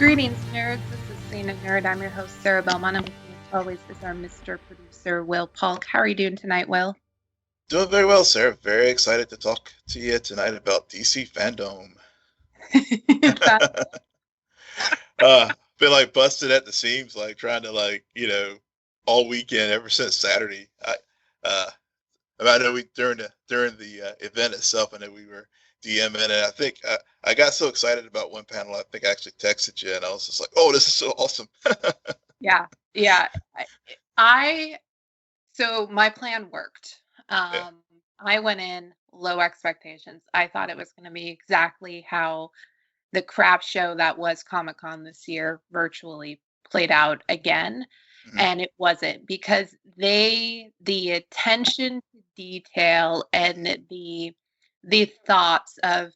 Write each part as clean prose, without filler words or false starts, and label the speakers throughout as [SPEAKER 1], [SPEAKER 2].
[SPEAKER 1] Greetings, nerds. This is CNN Nerd. I'm your host, Sarah Belmont, and with me, as always, is our Mr. Producer, Will Polk. How are you doing tonight, Will?
[SPEAKER 2] Doing very well, Sarah. Very excited to talk to you tonight about DC FanDome.
[SPEAKER 1] That-
[SPEAKER 2] Been like busted at the seams, like trying to all weekend ever since Saturday. Uh, I know we during the event itself, I know we were DMing, and I think I got so excited about one panel. I think I actually texted you, and I was just like, "Oh, this is so awesome!"
[SPEAKER 1] yeah, yeah. I so my plan worked.
[SPEAKER 2] Yeah.
[SPEAKER 1] I went in low expectations. I thought it was going to be exactly how the crap show that was Comic-Con this year virtually played out again.
[SPEAKER 2] Hmm.
[SPEAKER 1] And it wasn't, because the attention to detail and the thoughts of,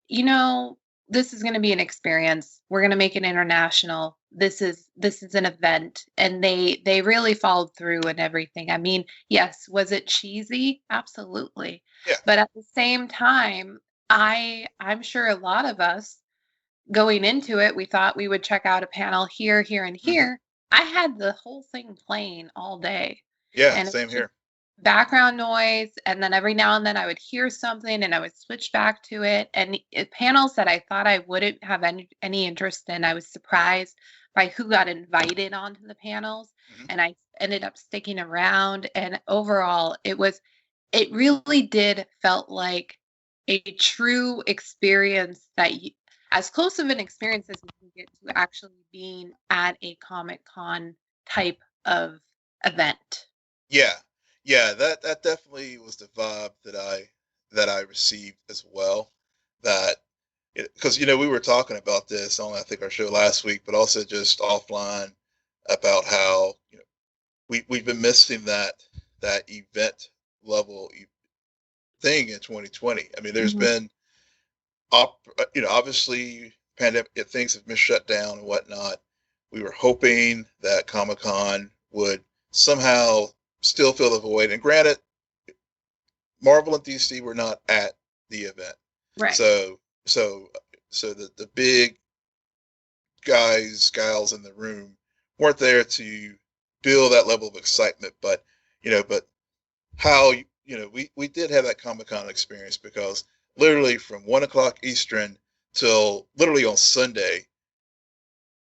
[SPEAKER 1] you know, this is going to be an experience. We're going to make it international. This is an event, and they really followed through and everything. I mean, yes, was it cheesy? Absolutely.
[SPEAKER 2] Yeah.
[SPEAKER 1] But at the same time, I'm sure a lot of us going into it, we thought we would check out a panel here, here, and
[SPEAKER 2] Hmm.
[SPEAKER 1] here. I had the whole thing playing all day,
[SPEAKER 2] Yeah.
[SPEAKER 1] and it
[SPEAKER 2] Same
[SPEAKER 1] was just
[SPEAKER 2] here.
[SPEAKER 1] background noise. And then every now and then I would hear something and I would switch back to it. And panels that I thought I wouldn't have any interest in, I was surprised by who got invited onto the panels.
[SPEAKER 2] Hmm.
[SPEAKER 1] And I ended up sticking around. And overall, it really did felt like a true experience as close of an experience as you can get to actually being at a Comic Con type of event.
[SPEAKER 2] Yeah, yeah, that definitely was the vibe that I received as well. That because we were talking about this on I think our show last week, but also just offline about how we've been missing that event level thing in 2020. I mean, there's
[SPEAKER 1] Mhm.
[SPEAKER 2] been obviously pandemic things have been shut down and whatnot. We were hoping that Comic Con would somehow still fill the void. And granted, Marvel and DC were not at the event,
[SPEAKER 1] Right.
[SPEAKER 2] so so so the big gals in the room weren't there to build that level of excitement. But how we did have that Comic Con experience because literally from 1 o'clock Eastern till literally on Sunday,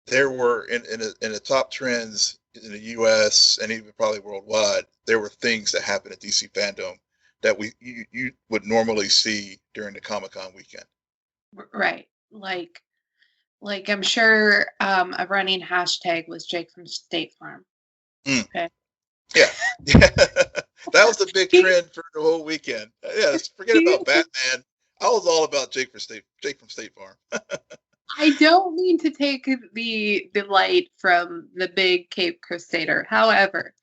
[SPEAKER 2] there were in the top trends in the U.S. and even probably worldwide, there were things that happened at DC FanDome that you would normally see during the Comic Con weekend.
[SPEAKER 1] Right. Like I'm sure a running hashtag was Jake from State Farm.
[SPEAKER 2] Mm,
[SPEAKER 1] Okay.
[SPEAKER 2] yeah, yeah, that was the big
[SPEAKER 1] He,
[SPEAKER 2] trend for the whole weekend. Yeah, forget
[SPEAKER 1] he,
[SPEAKER 2] about Batman. I was all about Jake from State Farm.
[SPEAKER 1] I don't mean to take the light from the big Cape Crusader. However,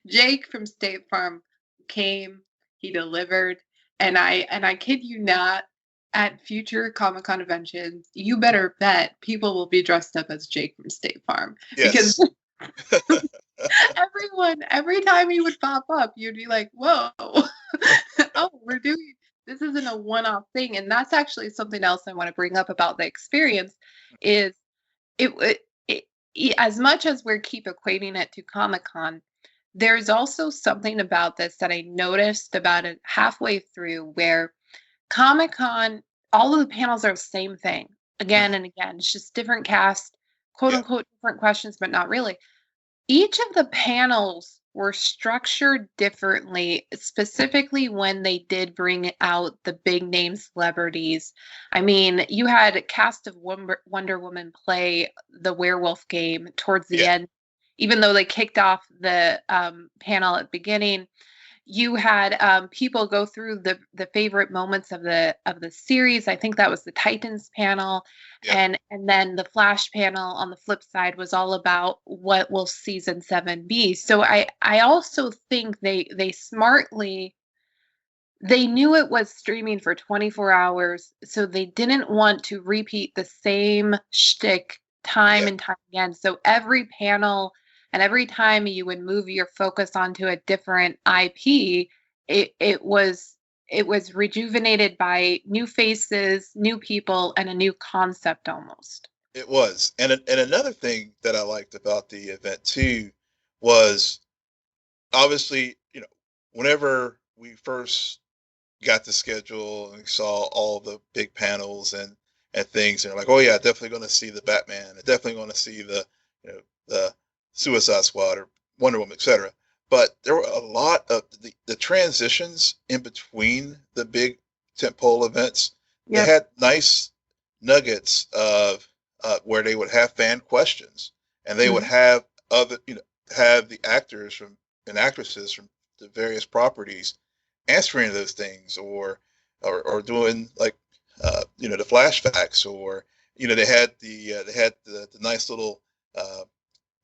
[SPEAKER 1] Jake from State Farm came, he delivered, and I kid you not, at future Comic Con conventions, you better bet people will be dressed up as Jake from State Farm, because
[SPEAKER 2] Yes.
[SPEAKER 1] every time he would pop up, you'd be like, whoa, oh, this isn't a one-off thing. And that's actually something else I want to bring up about the experience is it, as much as we keep equating it to Comic-Con, there's also something about this that I noticed about it halfway through where Comic-Con, all of the panels are the same thing again
[SPEAKER 2] Mhm.
[SPEAKER 1] and again. It's just different cast, quote
[SPEAKER 2] Yeah.
[SPEAKER 1] unquote, different questions, but not really. Each of the panels were structured differently, specifically when they did bring out the big name celebrities. I mean, you had a cast of Wonder Woman play the werewolf game towards the
[SPEAKER 2] Yeah.
[SPEAKER 1] end, even though they kicked off the panel at the beginning. You had people go through the favorite moments of the series. I think that was the Titans panel,
[SPEAKER 2] Yep.
[SPEAKER 1] and then the Flash panel on the flip side was all about what will season 7 be. So I also think they smartly, they knew it was streaming for 24 hours, so they didn't want to repeat the same shtick time
[SPEAKER 2] Yep.
[SPEAKER 1] and time again. So every panel and every time you would move your focus onto a different IP, it was rejuvenated by new faces, new people, and a new concept almost.
[SPEAKER 2] It was, and another thing that I liked about the event too was obviously, whenever we first got the schedule and saw all the big panels and things, and like, oh yeah, definitely going to see the Batman, and definitely going to see the Suicide Squad or Wonder Woman, etc. But there were a lot of the transitions in between the big tentpole events. They
[SPEAKER 1] Yep.
[SPEAKER 2] had nice nuggets of where they would have fan questions, and they would
[SPEAKER 1] Mhm.
[SPEAKER 2] have have the actors from and actresses from the various properties answering those things, or doing like the flashbacks, or they had the nice little I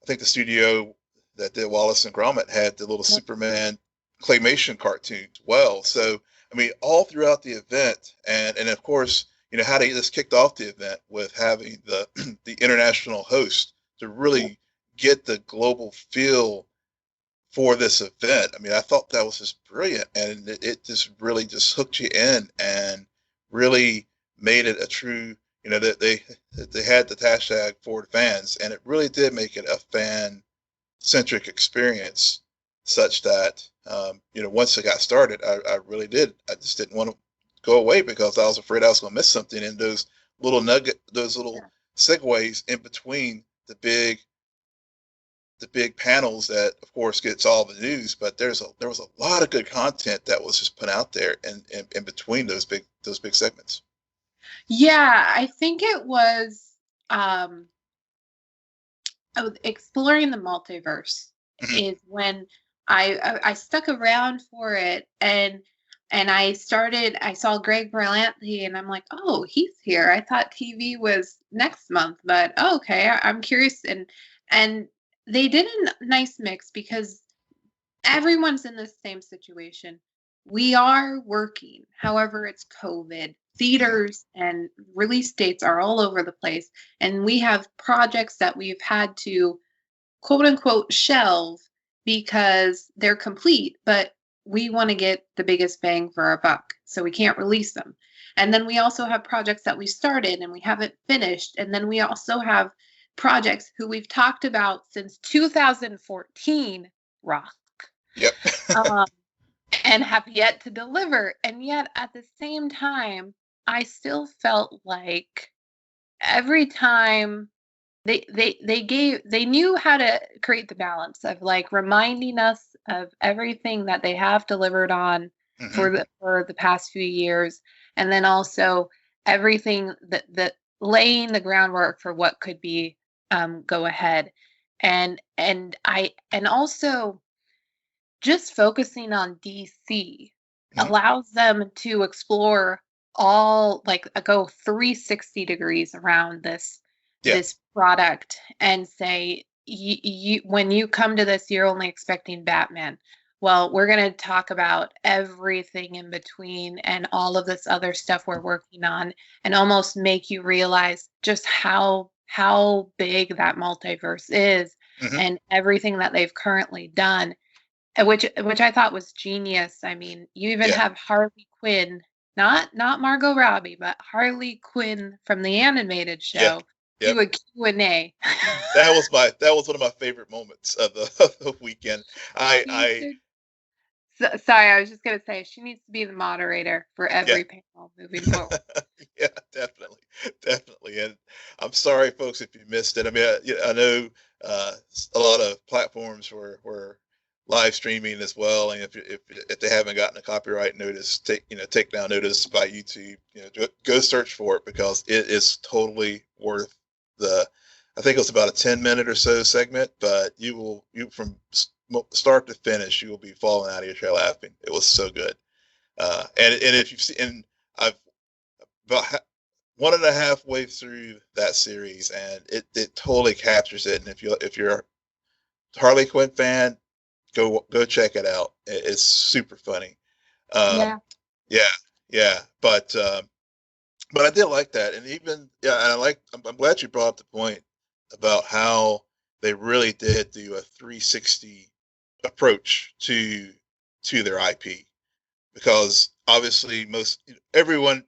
[SPEAKER 2] think the studio that did Wallace and Gromit had the little
[SPEAKER 1] Yep.
[SPEAKER 2] Superman claymation cartoon as well. So I mean, all throughout the event, and of course, how they just kicked off the event with having the the international host to
[SPEAKER 1] Yep.
[SPEAKER 2] really get the global feel for this event. I mean, I thought that was just brilliant, and it just really just hooked you in and really made it a true. That they had the hashtag for the fans, and it really did make it a fan centric experience, such that once it got started, I really did. I just didn't want to go away because I was afraid I was going to miss something in those little
[SPEAKER 1] Yeah.
[SPEAKER 2] segues in between the big panels that of course gets all the news, but there was a lot of good content that was just put out there in between those big segments.
[SPEAKER 1] Yeah, I think it was um exploring the multiverse
[SPEAKER 2] Mhm.
[SPEAKER 1] is when I stuck around for it, and I saw Greg Berlanti, and I'm like, oh, he's here. I thought TV was next month, but oh, okay, I'm curious. And they did a nice mix because everyone's in the same situation. We are working. However, it's COVID.
[SPEAKER 2] Mhm.
[SPEAKER 1] Theaters and release dates are all over the place. And we have projects that we've had to quote unquote shelve because they're complete, but we want to get the biggest bang for our buck. So we can't release them. And then we also have projects that we started and we haven't finished. And then we also have projects who we've talked about since 2014, Rock,
[SPEAKER 2] Yep.
[SPEAKER 1] um, and have yet to deliver. And yet at the same time, I still felt like every time they knew how to create the balance of like reminding us of everything that they have delivered on
[SPEAKER 2] Hmm.
[SPEAKER 1] for the past few years, and then also everything that laying the groundwork for what could be go ahead. And also just focusing on DC
[SPEAKER 2] Hmm.
[SPEAKER 1] allows them to explore all like go 360 degrees around
[SPEAKER 2] Yeah.
[SPEAKER 1] this product and say when you come to this you're only expecting Batman. Well, we're going to talk about everything in between and all of this other stuff we're working on, and almost make you realize just how big that multiverse is
[SPEAKER 2] Hmm.
[SPEAKER 1] and everything that they've currently done, which I thought was genius. I mean, you even
[SPEAKER 2] Yeah.
[SPEAKER 1] have Harley Quinn, not Margot Robbie, but Harley Quinn from the animated
[SPEAKER 2] Yeah.
[SPEAKER 1] show,
[SPEAKER 2] Yep.
[SPEAKER 1] do a Q&A.
[SPEAKER 2] That was one of my favorite moments of of the weekend.
[SPEAKER 1] She
[SPEAKER 2] I
[SPEAKER 1] should. Sorry, I was just gonna say she needs to be the moderator for
[SPEAKER 2] Yeah.
[SPEAKER 1] every panel moving forward.
[SPEAKER 2] Yeah, definitely, definitely. And I'm sorry, folks, if you missed it. I mean, I know a lot of platforms were live streaming as well, and if they haven't gotten a copyright notice, take down notice by YouTube. Go search for it because it is totally worth the. I think it was about a 10-minute or so segment, but you from start to finish, you will be falling out of your chair laughing. It was so good. And if you've seen, and I've about one and a half way through that series, and it totally captures it. And if you're a Harley Quinn fan, go check it out. It's super funny. Um,
[SPEAKER 1] Yeah,
[SPEAKER 2] yeah, yeah, but I did like that, and even yeah, and I'm glad you brought up the point about how they really did do a 360 approach to their IP, because obviously most everyone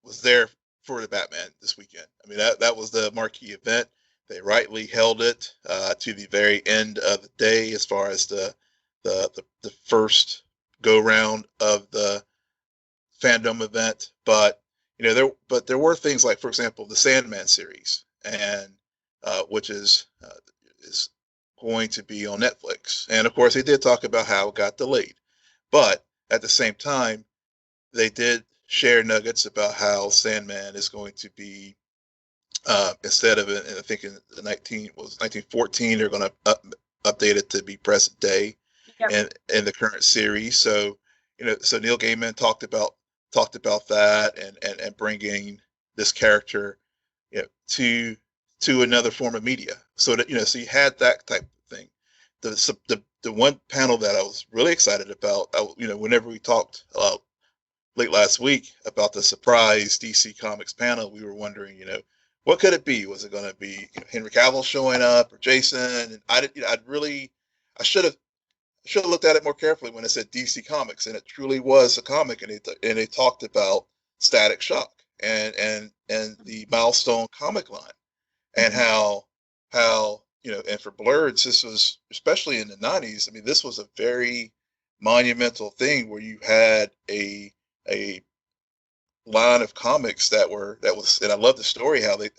[SPEAKER 2] was there for the Batman this weekend. I mean, that was the marquee event. They rightly held it to the very end of the day, as far as the first go round of the FanDome event. But there were things like, for example, the Sandman series, and which is going to be on Netflix. And of course, they did talk about how it got delayed, but at the same time, they did share nuggets about how Sandman is going to be, instead of it, I think in 1914, they're going to update it to be present day. Yep. in the current series. So so Neil Gaiman talked about that, and bringing this character to another form of media. So that so you had that type of thing. The one panel that I was really excited about, whenever we talked late last week about the surprise DC Comics panel, we were wondering, what could it be? Was it going to be Henry Cavill showing up, or Jason? And I should have looked at it more carefully when it said DC Comics, and it truly was a comic, and they talked about Static Shock and the Milestone comic line, and how and for Blurreds, this was, especially in the 90s, I mean, this was a very monumental thing where you had a line of comics that was, and I love the story, how the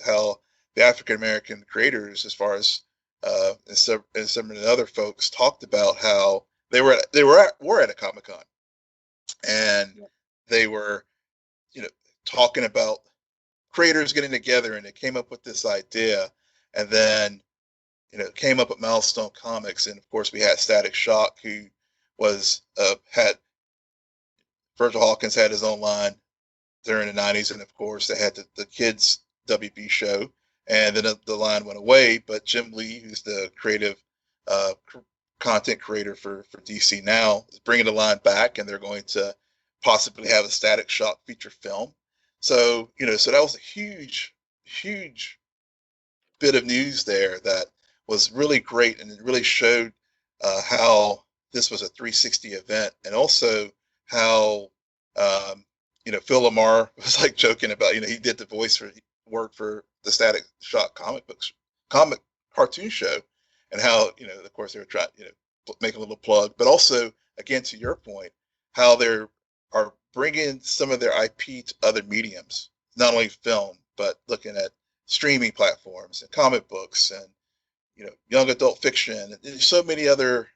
[SPEAKER 2] African American creators, as far as and some of the other folks, talked about how they were at a Comic-Con, and they were talking about creators getting together, and they came up with this idea, and then came up with Milestone Comics, and of course we had Static Shock, who was had Virgil Hawkins had his own line during the 90s, and of course they had the kids WB show, and then the line went away. But Jim Lee, who's the creative content creator for DC now, is bringing the line back, and they're going to possibly have a Static Shock feature film. So so that was a huge bit of news there that was really great, and it really showed how this was a 360 event, and also how Phil Lamar was like joking about, he did the voice work for the Static Shock comic cartoon show, and how of course they were trying make a little plug, but also, again, to your point, how they are bringing some of their IP to other mediums, not only film, but looking at streaming platforms and comic books, and young adult fiction, and so many other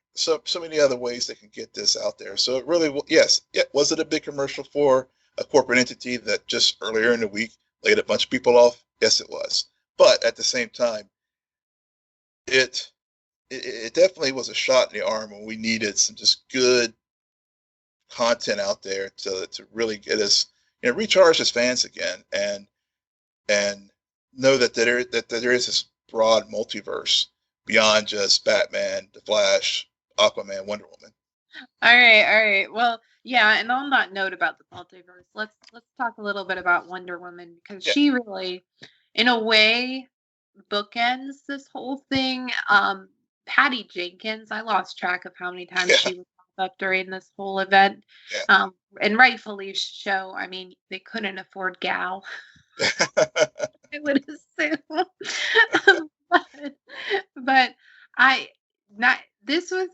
[SPEAKER 2] ways they can get this out there. So it really, was it a big commercial for a corporate entity that just earlier in the week laid a bunch of people off? Yes, it was. But at the same time, it definitely was a shot in the arm when we needed some just good content out there to really get us, recharge as fans again, and know that there is this broad multiverse beyond just Batman, The Flash, Aquaman, Wonder Woman.
[SPEAKER 1] All right. Well, yeah, and on that note about the multiverse, let's talk a little bit about Wonder Woman, because she really, in a way, bookends this whole thing. Patty Jenkins, I lost track of how many times she would pop up during this whole event. And rightfully so. I mean, they couldn't afford Gal. I would assume. but this is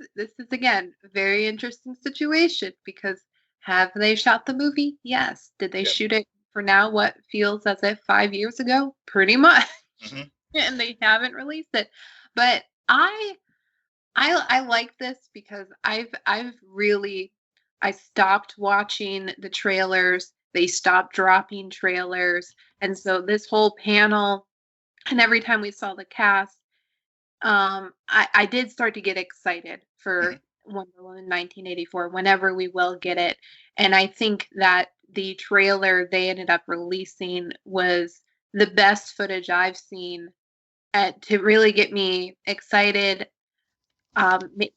[SPEAKER 1] again a very interesting situation, because have they shot the movie? Yes. Did they shoot it for now what feels as if 5 years ago? Pretty much. Mm-hmm. And they haven't released it. But I like this because I stopped watching the trailers. They stopped dropping trailers. And so this whole panel, and every time we saw the cast, I did start to get excited for Wonder Woman 1984, whenever we will get it. And I think that the trailer they ended up releasing was the best footage I've seen to really get me excited.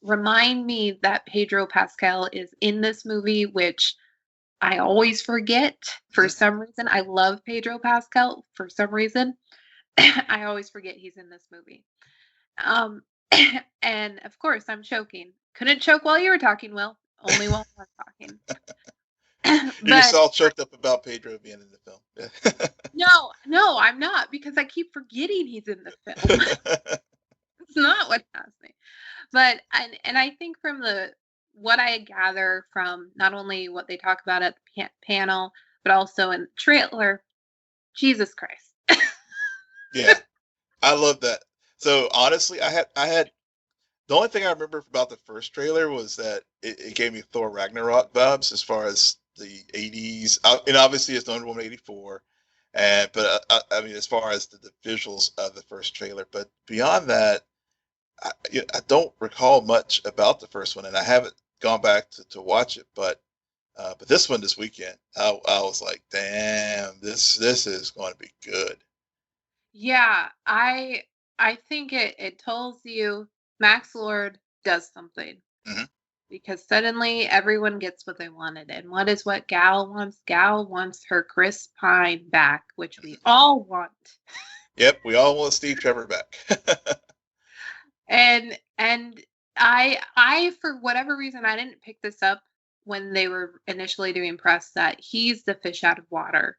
[SPEAKER 1] Remind me that Pedro Pascal is in this movie, which I always forget for some reason. I love Pedro Pascal for some reason. I always forget he's in this movie. And of course, I'm choking. Couldn't choke while you were talking, Will. Only while I was talking.
[SPEAKER 2] You're just
[SPEAKER 1] But
[SPEAKER 2] all choked up about Pedro being in the film.
[SPEAKER 1] no, I'm not, because I keep forgetting he's in the film. It's not what has me. But and I think from what I gather from not only what they talk about at the panel, but also in the trailer, Jesus Christ.
[SPEAKER 2] Yeah, I love that. So honestly, I had the only thing I remember about the first trailer was that it gave me Thor Ragnarok vibes as far as the 80s, and obviously it's Wonder Woman 84, and but I mean as far as the visuals of the first trailer, but beyond that, I don't recall much about the first one, and I haven't gone back to watch it, but this one this weekend, I was like, damn, this is going to be good.
[SPEAKER 1] Yeah, I think it tells you Max Lord does something,
[SPEAKER 2] Hmm.
[SPEAKER 1] because suddenly everyone gets what they wanted. And what is what Gal wants? Gal wants her Chris Pine back, which we all want.
[SPEAKER 2] Yep, we all want Steve Trevor back.
[SPEAKER 1] And I for whatever reason I didn't pick this up when they were initially doing press, that he's the fish out of water,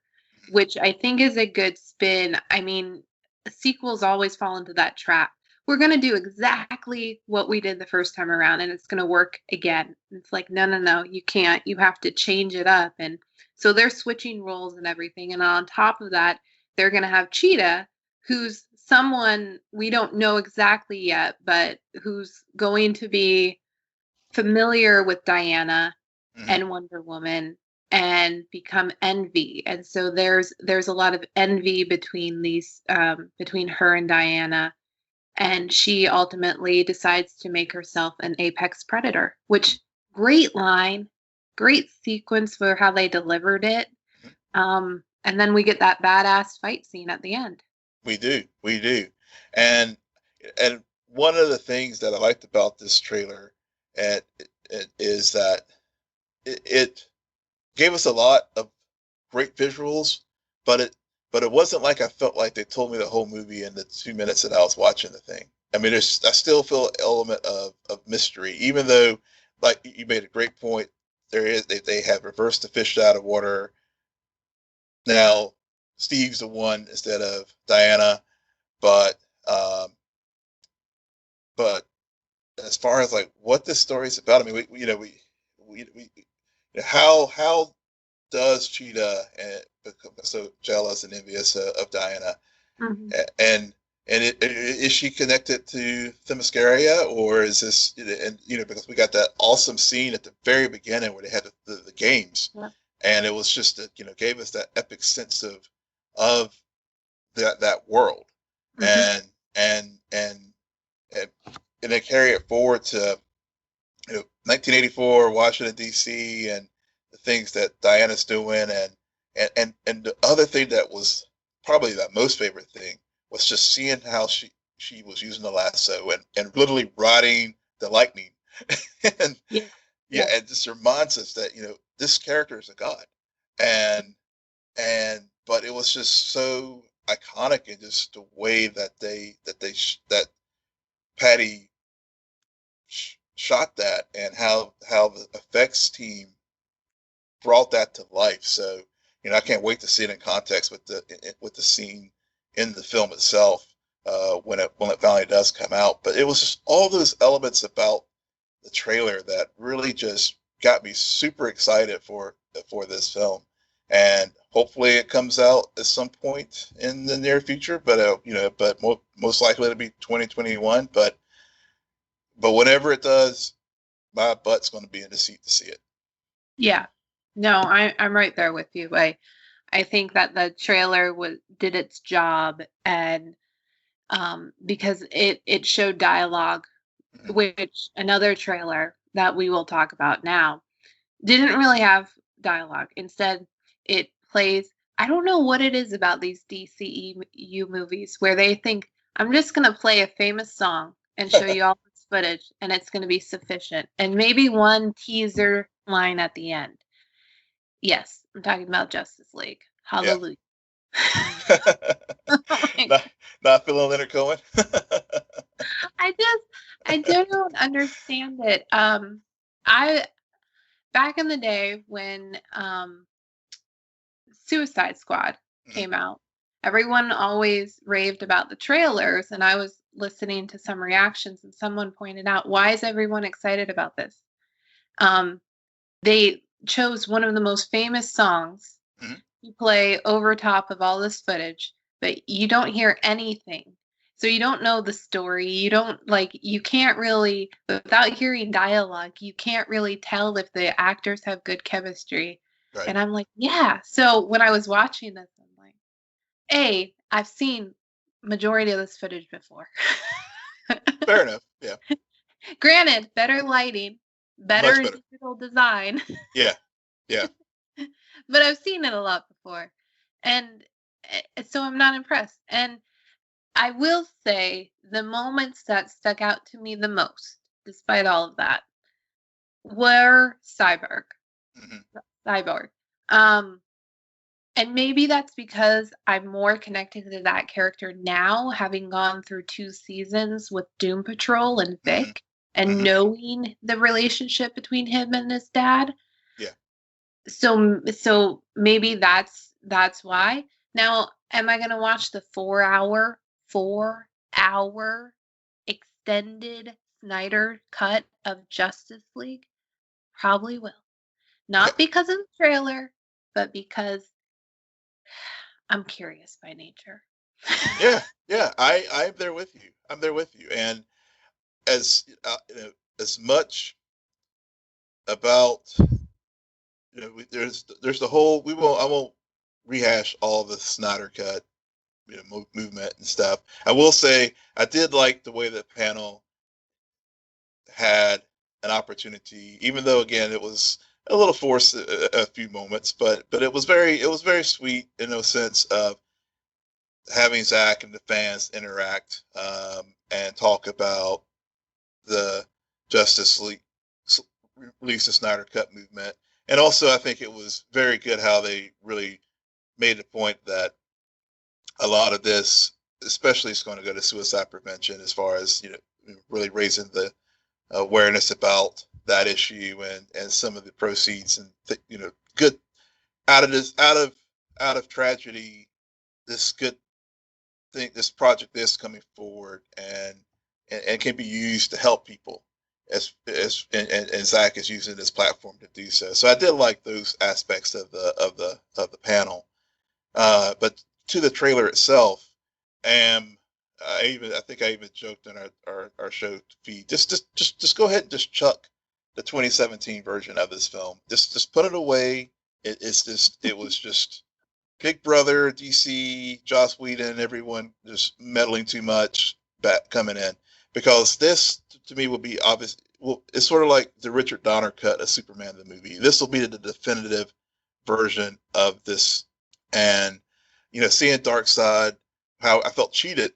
[SPEAKER 1] which I think is a good spin. I mean, sequels always fall into that trap. We're going to do exactly what we did the first time around and it's going to work again. It's like, no, you can't. You have to change it up. And so they're switching roles and everything. And on top of that, they're going to have Cheetah, who's someone we don't know exactly yet, but who's going to be familiar with Diana
[SPEAKER 2] Hmm.
[SPEAKER 1] and Wonder Woman and become envy. And so there's a lot of envy between these between her and Diana. And she ultimately decides to make herself an apex predator, which great line, great sequence for how they delivered it. And then we get that badass fight scene at the end.
[SPEAKER 2] We do, and and one of the things that I liked about this trailer, and it is that it gave us a lot of great visuals, but it wasn't like I felt like they told me the whole movie in the 2 minutes that I was watching the thing. I mean, I still feel an element of mystery, even though, like you made a great point, they have reversed the fish out of water. Now Steve's the one instead of Diana, but um, but as far as like what this story is about, I mean, we how does Cheetah become so jealous and envious of Diana,
[SPEAKER 1] Mm-hmm.
[SPEAKER 2] and is she connected to Themyscira, or is this, and because we got that awesome scene at the very beginning where they had the games,
[SPEAKER 1] Yeah.
[SPEAKER 2] and it was just that gave us that epic sense of that world,
[SPEAKER 1] Mm-hmm.
[SPEAKER 2] and and and and, and they carry it forward to 1984 Washington D.C. and the things that Diana's doing, and the other thing that was probably that most favorite thing was just seeing how she was using the lasso and literally riding the lightning, and
[SPEAKER 1] Yeah.
[SPEAKER 2] yeah,
[SPEAKER 1] Yeah.
[SPEAKER 2] it just reminds us that this character is a god, and but it was just so iconic in just the way that Patty shot that, and how the effects team brought that to life. So I can't wait to see it in context with the scene in the film itself, when it finally does come out. But it was just all those elements about the trailer that really just got me super excited for this film, and hopefully it comes out at some point in the near future. But most likely it'll be 2021. But whenever it does, my butt's going to be in the seat to see it.
[SPEAKER 1] Yeah. No, I'm right there with you. I think that the trailer did its job, and because it showed dialogue,
[SPEAKER 2] Mhm.
[SPEAKER 1] which another trailer that we will talk about now didn't really have dialogue. Instead, it plays. I don't know what it is about these DCEU movies where they think, I'm just going to play a famous song and show you all this footage and it's going to be sufficient. And maybe one teaser line at the end. Yes, I'm talking about Justice League.
[SPEAKER 2] Yeah.
[SPEAKER 1] Hallelujah.
[SPEAKER 2] not not feeling Leonard Cohen.
[SPEAKER 1] I just I don't understand it. I back in the day when Suicide Squad came out, everyone always raved about the trailers, and I was listening to some reactions, and someone pointed out, why is everyone excited about this? They chose one of the most famous songs to play over top of all this footage, but you don't hear anything. So you don't know the story. You don't you can't really, without hearing dialogue, you can't really tell if the actors have good chemistry.
[SPEAKER 2] Right.
[SPEAKER 1] And I'm like, yeah. So when I was watching this, I'm like, I've seen majority of this footage before.
[SPEAKER 2] Fair enough. Yeah.
[SPEAKER 1] Granted, better lighting, better digital design.
[SPEAKER 2] Yeah. Yeah.
[SPEAKER 1] But I've seen it a lot before. And so I'm not impressed. And I will say the moments that stuck out to me the most, despite all of that, were Cyborg. Cyborg. And maybe that's because I'm more connected to that character now, having gone through 2 seasons with Doom Patrol and Vic, and knowing the relationship between him and his dad.
[SPEAKER 2] Yeah.
[SPEAKER 1] So maybe that's why. Now, am I going to watch the 4-hour extended Snyder cut of Justice League? Probably will. Not because of the trailer, but because I'm curious by nature.
[SPEAKER 2] Yeah. I'm there with you. I'm there with you. And as as much about there's the whole I won't rehash all the Snyder Cut movement and stuff. I will say I did like the way that panel had an opportunity, even though again it was a little forced a few moments, but it was very sweet in a sense of having Zack and the fans interact and talk about the Justice League release the Snyder Cut movement. And also, I think it was very good how they really made the point that a lot of this, especially, is going to go to suicide prevention, as far as really raising the awareness about that issue and some of the proceeds and good out of this out of tragedy, this good thing, this project is coming forward and can be used to help people and Zack is using this platform to do so. So I did like those aspects of the panel. But to the trailer itself, and I think I even joked in our show feed, just go ahead and just chuck the 2017 version of this film. Just put it away. It was just Big Brother, DC, Joss Whedon, everyone just meddling too much back coming in. Because this, to me, will be obvious. Well, it's sort of like the Richard Donner cut of Superman the movie. This will be the definitive version of this. And, seeing Darkseid, how I felt cheated,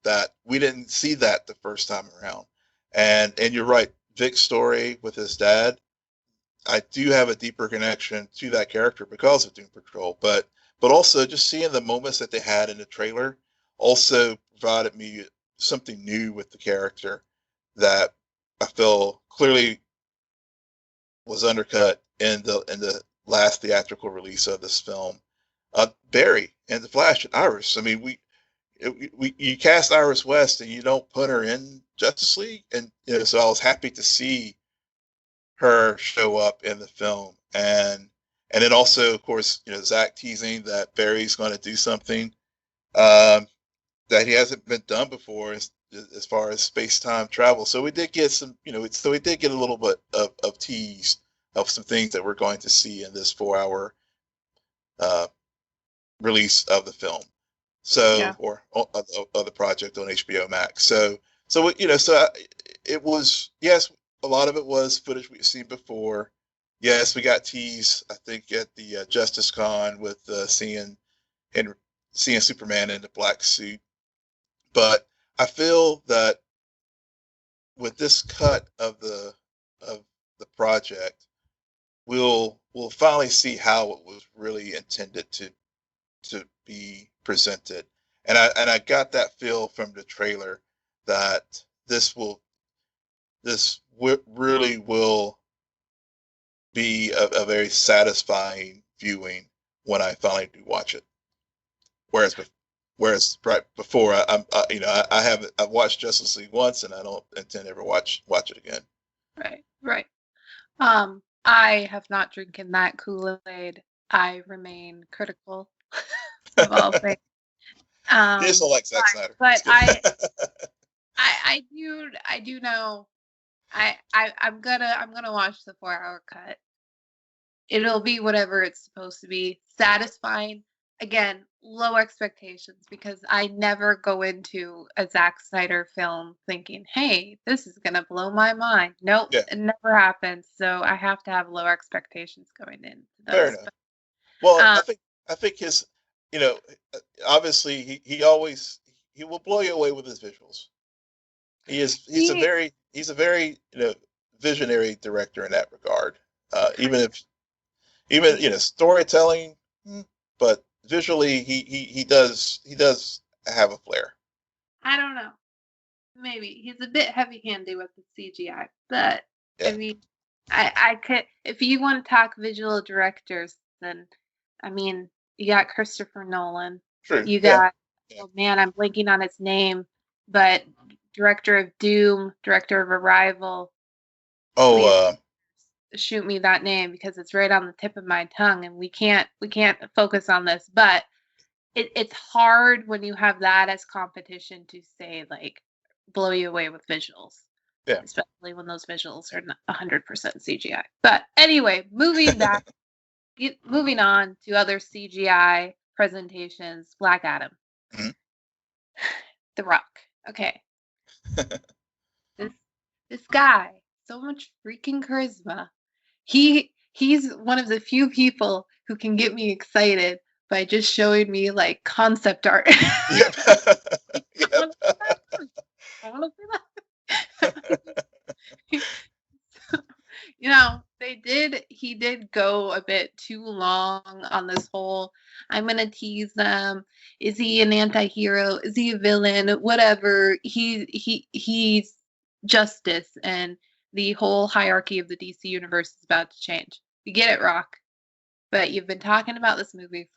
[SPEAKER 2] that we didn't see that the first time around. And you're right, Vic's story with his dad, I do have a deeper connection to that character because of Doom Patrol. But also just seeing the moments that they had in the trailer also provided me something new with the character that I feel clearly was undercut in the last theatrical release of this film. Barry and the Flash and Iris. I mean, you cast Iris West and you don't put her in Justice League, and so I was happy to see her show up in the film, and then also, of course, Zack teasing that Barry's going to do something that he hasn't been done before as far as space-time travel. So we did get some, so we did get a little bit of tease of some things that we're going to see in this 4-hour release of the film. So, or of the project on HBO Max. So it was, yes, a lot of it was footage we've seen before. Yes, we got teased, I think, at the Justice Con with seeing Superman in the black suit. But I feel that with this cut of the project, we'll finally see how it was really intended to be presented. And I got that feel from the trailer that this really will be a very satisfying viewing when I finally do watch it. Whereas, right before I've watched Justice League once, and I don't intend to ever watch it again.
[SPEAKER 1] Right, right. I have not drinking that Kool-Aid. I remain critical of all things.
[SPEAKER 2] You just don't like Zack Snyder.
[SPEAKER 1] But I do know I'm gonna watch the 4-hour cut. It'll be whatever it's supposed to be. Satisfying. Again, low expectations because I never go into a Zack Snyder film thinking, hey, this is gonna blow my mind. Nope,
[SPEAKER 2] Yeah.
[SPEAKER 1] it never happens. So I have to have low expectations going into those.
[SPEAKER 2] Fair enough. Well, I think his, obviously he will blow you away with his visuals. He's a very visionary director in that regard. Even storytelling, but visually he does have a flair.
[SPEAKER 1] I don't know. Maybe he's a bit heavy-handed with the CGI, but
[SPEAKER 2] Yeah.
[SPEAKER 1] I mean, I could if you want to talk visual directors, then I mean, you got Christopher Nolan.
[SPEAKER 2] True.
[SPEAKER 1] You got
[SPEAKER 2] Yeah.
[SPEAKER 1] oh man, I'm blanking on his name, but director of Doom, director of Arrival.
[SPEAKER 2] Oh,
[SPEAKER 1] Shoot me that name because it's right on the tip of my tongue, and we can't focus on this, but it's hard when you have that as competition to say like blow you away with visuals.
[SPEAKER 2] Yeah.
[SPEAKER 1] Especially when those visuals are not 100% CGI. But anyway, moving on to other CGI presentations. Black Adam.
[SPEAKER 2] Mhm.
[SPEAKER 1] The Rock. Okay. This guy, so much freaking charisma. He's one of the few people who can get me excited by just showing me like concept art.
[SPEAKER 2] Yep. Yep.
[SPEAKER 1] I want to see that. He did go a bit too long on this whole, I'm going to tease them. Is he an anti-hero? Is he a villain? Whatever. He's justice, and the whole hierarchy of the DC universe is about to change. You get it, Rock. But you've been talking about this movie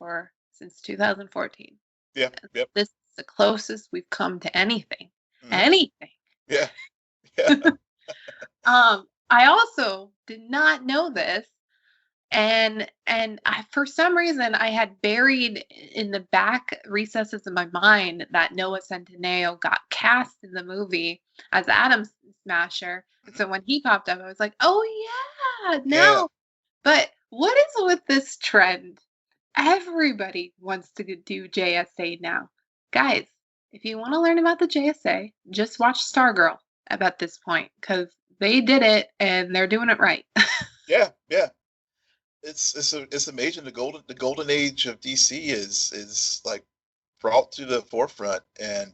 [SPEAKER 1] since 2014.
[SPEAKER 2] Yeah. Yep.
[SPEAKER 1] This is the closest we've come to anything.
[SPEAKER 2] Mm-hmm.
[SPEAKER 1] Anything.
[SPEAKER 2] Yeah. Yeah.
[SPEAKER 1] I also did not know this, and for some reason I had buried in the back recesses of my mind that Noah Centineo got cast in the movie as Adam Smasher. And so when he popped up, I was like, oh yeah, no.
[SPEAKER 2] Yeah.
[SPEAKER 1] But what is with this trend? Everybody wants to do JSA now. Guys, if you want to learn about the JSA, just watch Stargirl at this point, because they did it and they're doing it right.
[SPEAKER 2] Yeah. Yeah. It's amazing. The golden age of DC is like brought to the forefront, and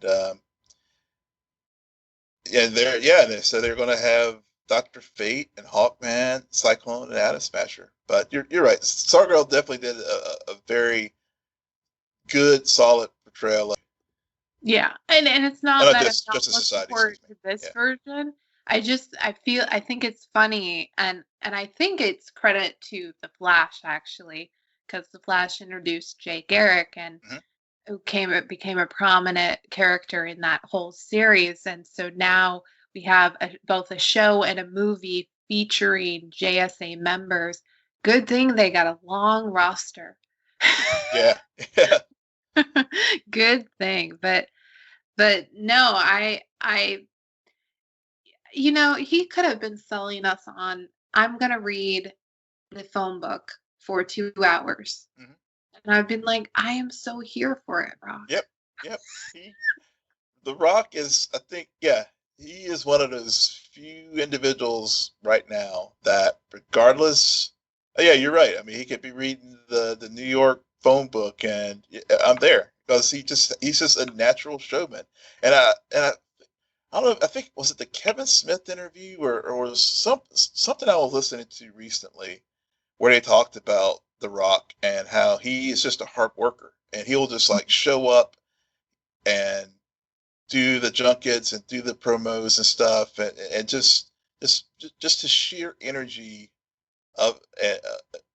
[SPEAKER 2] so they're going to have Dr. Fate and Hawkman, Cyclone, and Atom Smasher. But you're right. Stargirl definitely did a very good, solid portrayal.
[SPEAKER 1] Yeah, and it's not that
[SPEAKER 2] Just
[SPEAKER 1] I'm not
[SPEAKER 2] Justice
[SPEAKER 1] looking
[SPEAKER 2] Society,
[SPEAKER 1] forward
[SPEAKER 2] excuse
[SPEAKER 1] to this
[SPEAKER 2] me.
[SPEAKER 1] version. I think it's funny, and I think it's credit to the Flash actually, because the Flash introduced Jay Garrick and became a prominent character in that whole series, and so now we have both a show and a movie featuring JSA members. Good thing they got a long roster.
[SPEAKER 2] Yeah. Yeah.
[SPEAKER 1] Good thing, but no, he could have been selling us on, I'm going to read the phone book for 2 hours.
[SPEAKER 2] Mhm.
[SPEAKER 1] And I've been like, I am so here for it, Rock.
[SPEAKER 2] Yep. Yep. The Rock is, I think, he is one of those few individuals right now that, regardless, yeah, you're right. I mean, he could be reading the New York phone book, and I'm there because he's just a natural showman. And I don't know. I think, was it the Kevin Smith interview or something I was listening to recently where they talked about The Rock and how he is just a hard worker, and he'll just like show up and do the junkets and do the promos and stuff, and just his sheer energy of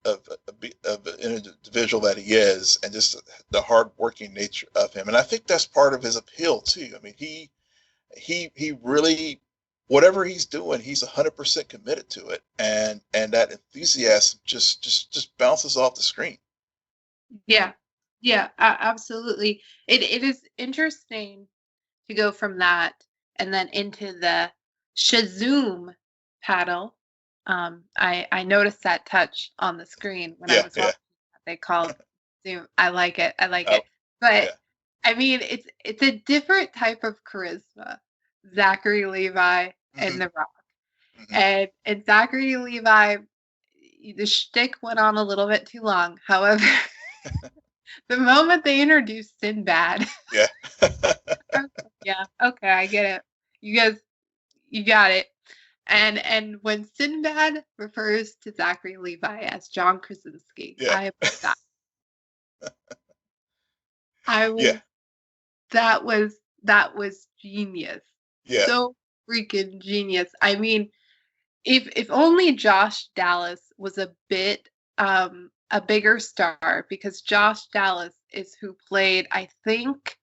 [SPEAKER 2] of an individual that he is, and just the hardworking nature of him. And I think that's part of his appeal too. I mean, he really, whatever he's doing, he's 100% committed to it, and that enthusiasm just bounces off the screen.
[SPEAKER 1] Yeah, yeah, absolutely. It is interesting to go from that and then into the Shazoom paddle. I noticed that touch on the screen when I
[SPEAKER 2] Yeah,
[SPEAKER 1] was
[SPEAKER 2] yeah.
[SPEAKER 1] watching that they called Zoom. I like it. I like
[SPEAKER 2] Oh,
[SPEAKER 1] it. But
[SPEAKER 2] yeah.
[SPEAKER 1] I mean, it's a different type of charisma. Zachary Levi
[SPEAKER 2] Hmm.
[SPEAKER 1] and The Rock.
[SPEAKER 2] Hmm.
[SPEAKER 1] And Zachary Levi, the shtick went on a little bit too long. However, the moment they introduced Sinbad,
[SPEAKER 2] Yeah.
[SPEAKER 1] yeah, okay, I get it. You guys, you got it. And when Sinbad refers to Zachary Levi as John Krasinski,
[SPEAKER 2] Yeah.
[SPEAKER 1] I was that. I
[SPEAKER 2] Yeah.
[SPEAKER 1] was that was genius.
[SPEAKER 2] Yeah.
[SPEAKER 1] So freaking genius. I mean, if only Josh Dallas was a bigger star, because Josh Dallas is who played, I think,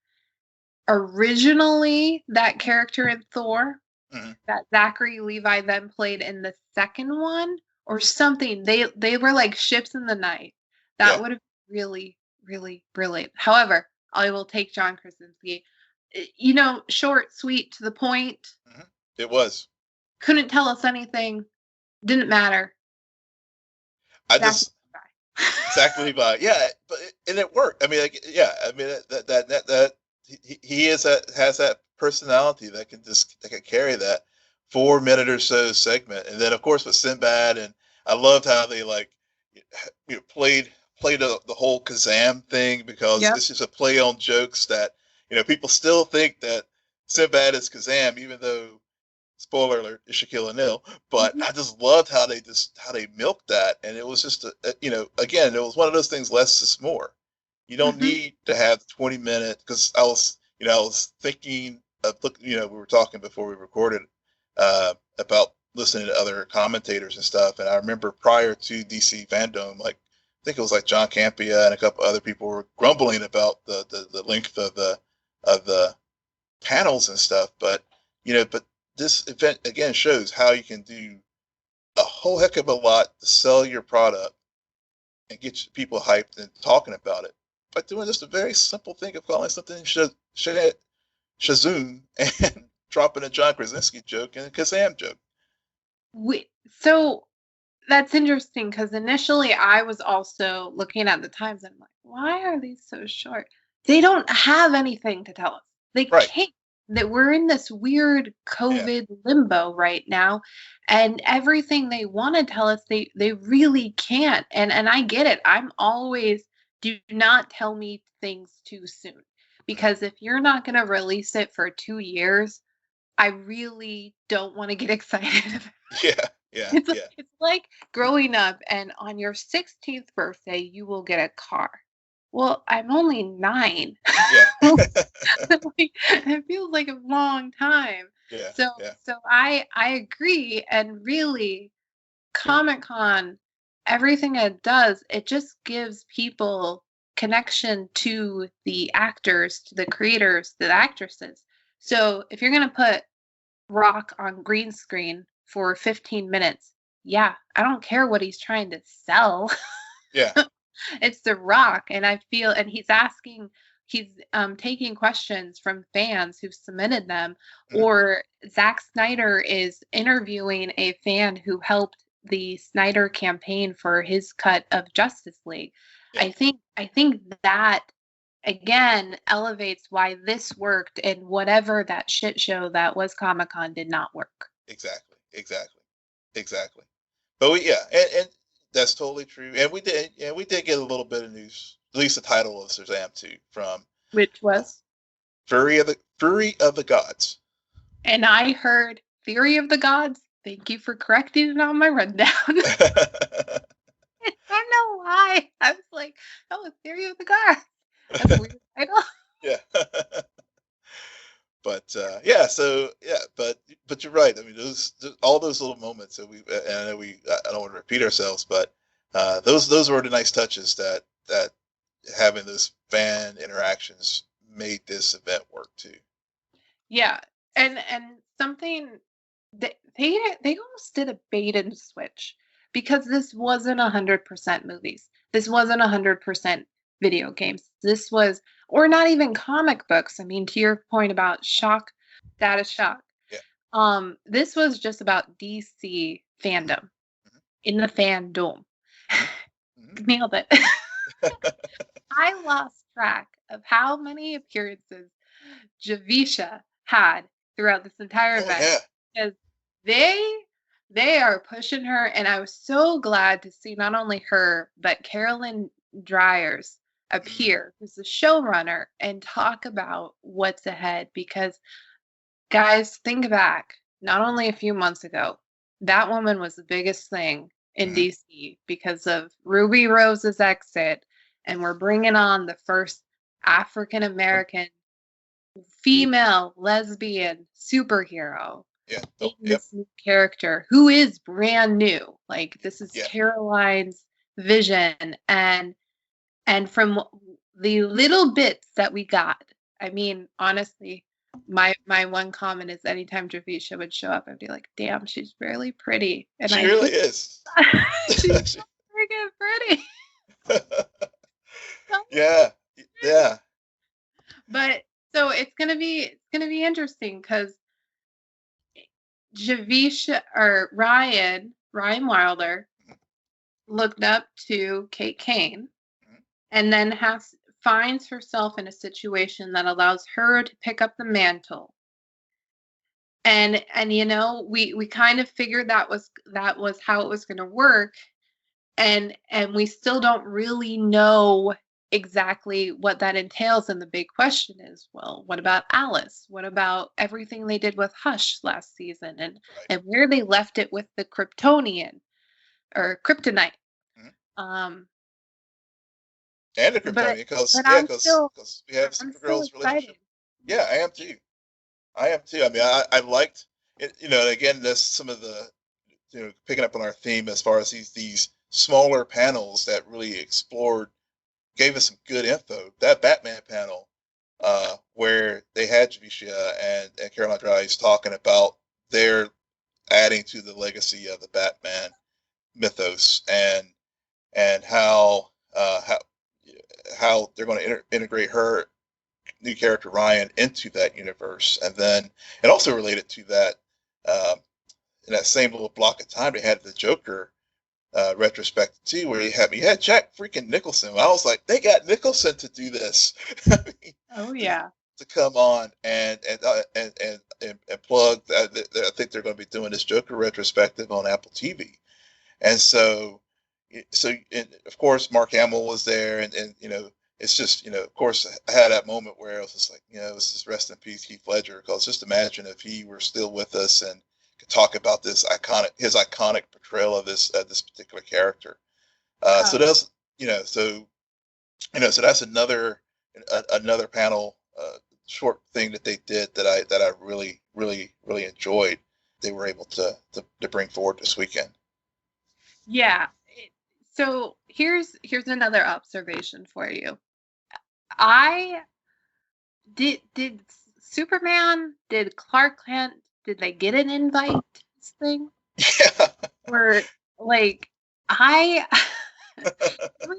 [SPEAKER 1] originally that character in Thor
[SPEAKER 2] Hmm.
[SPEAKER 1] that Zachary Levi then played in the second one or something. They were like ships in the night.
[SPEAKER 2] Yeah.
[SPEAKER 1] That would have been really, really brilliant. However, I will take John Krasinski. Short, sweet, to the point.
[SPEAKER 2] Hmm. It was.
[SPEAKER 1] Couldn't tell us anything. Didn't matter.
[SPEAKER 2] I
[SPEAKER 1] Zachary
[SPEAKER 2] just
[SPEAKER 1] Levi.
[SPEAKER 2] exactly by yeah, but and it worked. I mean, like, yeah, I mean that he is has that personality that can carry that 4 minute or so segment, and then of course with Sinbad, and I loved how they like played the whole Kazam thing, because
[SPEAKER 1] Yep.
[SPEAKER 2] it's just a play on jokes that people still think that Sinbad is Kazam, even though spoiler alert, is Shaquille O'Neal. But
[SPEAKER 1] Mhm.
[SPEAKER 2] I just loved how they milked that, and it was just again, it was one of those things. Less is more. You don't
[SPEAKER 1] Mhm.
[SPEAKER 2] need to have 20 minutes, because I was thinking of we were talking before we recorded about listening to other commentators and stuff, and I remember prior to DC FanDome, like I think it was like John Campia and a couple other people were grumbling about the length of the panels and stuff, but this event again shows how you can do a whole heck of a lot to sell your product and get people hyped and talking about it by doing just a very simple thing of calling something Shazoom and dropping a John Krasinski joke and a Kazam joke.
[SPEAKER 1] So that's interesting because initially I was also looking at the times and I'm like, why are these so short? They don't have anything to tell us. They
[SPEAKER 2] Right.
[SPEAKER 1] can't. That we're in this weird
[SPEAKER 2] Yeah.
[SPEAKER 1] COVID limbo right now, and everything they want to tell us, they really can't. And I get it. I'm always, do not tell me things too soon,
[SPEAKER 2] Mhm.
[SPEAKER 1] because if you're not going to release it for 2 years, I really don't want to get excited.
[SPEAKER 2] Yeah. Yeah.
[SPEAKER 1] It's
[SPEAKER 2] Yeah.
[SPEAKER 1] it's like growing up and on your 16th birthday you will get a car. Well, I'm only 9.
[SPEAKER 2] Yeah.
[SPEAKER 1] Like, it feels like a long time.
[SPEAKER 2] Yeah.
[SPEAKER 1] So
[SPEAKER 2] Yeah.
[SPEAKER 1] so I agree, and really Comic-Con, everything it does, it just gives people connection to the actors, to the creators, to the actresses. So if you're going to put Rock on green screen for 15 minutes. Yeah, I don't care what he's trying to sell.
[SPEAKER 2] Yeah.
[SPEAKER 1] It's The Rock, and I feel, and he's taking questions from fans who've submitted them,
[SPEAKER 2] Mhm.
[SPEAKER 1] or Zack Snyder is interviewing a fan who helped the Snyder campaign for his cut of Justice League.
[SPEAKER 2] Yeah.
[SPEAKER 1] I think that again elevates why this worked, and whatever that shit show that was Comic-Con did not work.
[SPEAKER 2] Exactly. Exactly. Exactly. But yeah, and that's totally true. And we did get a little bit of news, at least the title of Shazam 2 from
[SPEAKER 1] Which
[SPEAKER 2] uh,
[SPEAKER 1] was,
[SPEAKER 2] Fury of the Gods.
[SPEAKER 1] and I heard Theory of the Gods. Thank you for correcting it on my rundown. I don't know why. I was like, oh, Theory of the Gods. That's a weird title.
[SPEAKER 2] Yeah. But yeah, so yeah, but but you're right. I mean, all those little moments that and I know I don't want to repeat ourselves, but those were the nice touches that having those fan interactions made this event work too.
[SPEAKER 1] Yeah, and something they almost did a bait and switch, because this wasn't 100% movies. This wasn't 100% video games. This was, or not even comic books. I mean, to your point about shock, status shock.
[SPEAKER 2] Yeah.
[SPEAKER 1] This was just about DC fandom in the FanDome. Nailed it. I lost track of how many appearances Javicia had throughout this entire event, because they are pushing her, and I was so glad to see not only her but Carolyn Dries appear, who's the showrunner, and talk about what's ahead. Because guys, think back, not only a few months ago, that woman was the biggest thing in DC because of Ruby Rose's exit, and we're bringing on the first African American female lesbian superhero in this new character who is brand new. Like, this is Caroline's vision, and from the little bits that we got, I mean, honestly, my one comment is anytime Javicia would show up, I'd be like, damn, she's really pretty. And
[SPEAKER 2] she really is.
[SPEAKER 1] She's so freaking pretty.
[SPEAKER 2] Yeah.
[SPEAKER 1] But so it's gonna be interesting, because Javicia, or Ryan Wilder, looked up to Kate Kane, and then finds herself in a situation that allows her to pick up the mantle. And you know, we kind of figured that was how it was going to work, and we still don't really know exactly what that entails. And the big question is, well, what about Alice? What about everything they did with Hush last season, and where they left it with the Kryptonian or Kryptonite?
[SPEAKER 2] And the Kryptonian, because we have Supergirl's relationship. Yeah, I am too. I mean, I liked it, you know. And again, that's some of the, you know, picking up on our theme as far as these smaller panels that really gave us some good info. That Batman panel, where they had Javicia and Caroline Dries talking about their adding to the legacy of the Batman mythos, and how they're going to integrate her new character Ryan into that universe. And then it also related to that, in that same little block of time they had the Joker retrospective too, where you had Jack freaking Nicholson. I was like, they got Nicholson to do this. I mean,
[SPEAKER 1] oh yeah,
[SPEAKER 2] to come on and plug. I think they're going to be doing this Joker retrospective on Apple TV, and so and of course Mark Hamill was there, and you know, it's just, you know, of course I had that moment where I was just like, you know, it was just rest in peace Heath Ledger, because just imagine if he were still with us and could talk about his iconic portrayal of this particular character. So that's, so that's another panel, short thing that they did that I really enjoyed. They were able to bring forward this weekend.
[SPEAKER 1] Yeah. So here's another observation for you. I did Superman, did Clark Kent, did they get an invite to this thing?
[SPEAKER 2] Yeah.
[SPEAKER 1] Or like every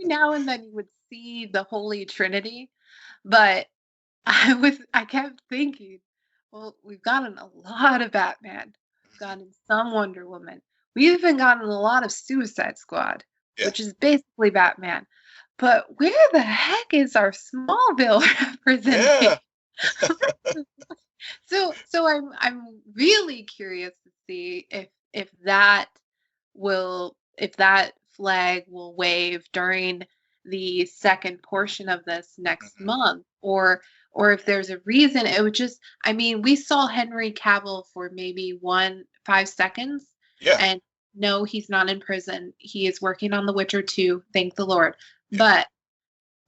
[SPEAKER 1] now and then you would see the Holy Trinity, but I kept thinking, well, we've gotten a lot of Batman, we've gotten some Wonder Woman, we've even gotten a lot of Suicide Squad, which is basically Batman. But where the heck is our Smallville representation? Yeah. So I'm really curious to see if that flag will wave during the second portion of this next month, or if there's a reason. It would just, I mean, we saw Henry Cavill for maybe 5 seconds.
[SPEAKER 2] Yeah.
[SPEAKER 1] And no, he's not in prison. He is working on The Witcher 2, thank the Lord. Yeah. But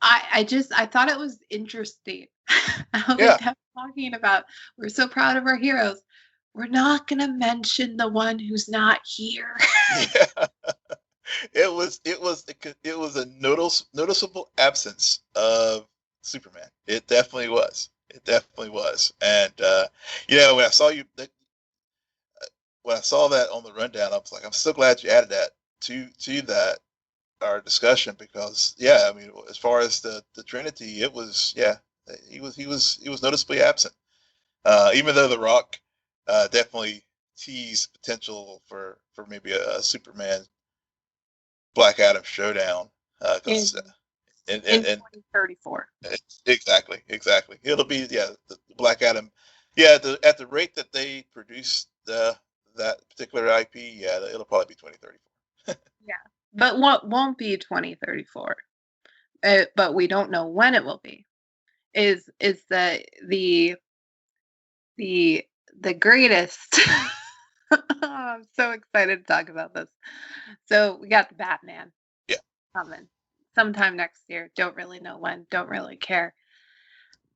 [SPEAKER 1] I thought it was interesting how they kept talking about, we're so proud of our heroes. we're not gonna mention the one who's not here.
[SPEAKER 2] Yeah. It was a noticeable absence of Superman. It definitely was. It definitely was. And when I saw when I saw that on the rundown, I was like, I'm so glad you added that to that our discussion, because I mean, as far as the Trinity, it was he was noticeably absent. Even though The Rock definitely teased potential for maybe a Superman Black Adam showdown,
[SPEAKER 1] in
[SPEAKER 2] because
[SPEAKER 1] in
[SPEAKER 2] and
[SPEAKER 1] 2034.
[SPEAKER 2] exactly it'll be the Black Adam, at the rate that they produce that particular IP, it'll probably be 2034.
[SPEAKER 1] Yeah, but what won't be 2034? But we don't know when it will be. Is the the the greatest? I'm so excited to talk about this. So we got the Batman
[SPEAKER 2] Yeah.
[SPEAKER 1] coming sometime next year. Don't really know when. Don't really care.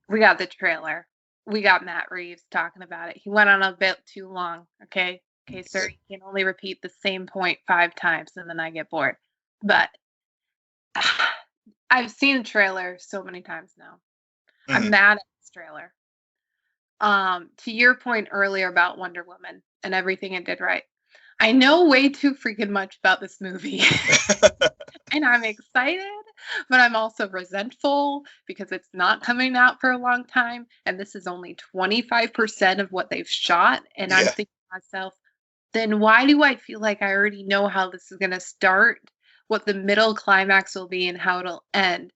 [SPEAKER 1] We got the trailer. We got Matt Reeves talking about it. He went on a bit too long. Okay, sir. You can only repeat the same point 5 times, and then I get bored. But I've seen the trailer so many times now. I'm
[SPEAKER 2] Mhm.
[SPEAKER 1] mad at this trailer. To your point earlier about Wonder Woman and everything it did right. I know way too freaking much about this movie. And I'm excited, but I'm also resentful because it's not coming out for a long time. And this is only 25% of what they've shot. And I'm
[SPEAKER 2] Yeah.
[SPEAKER 1] thinking to myself, then why do I feel like I already know how this is going to start, what the middle climax will be, and how it'll end?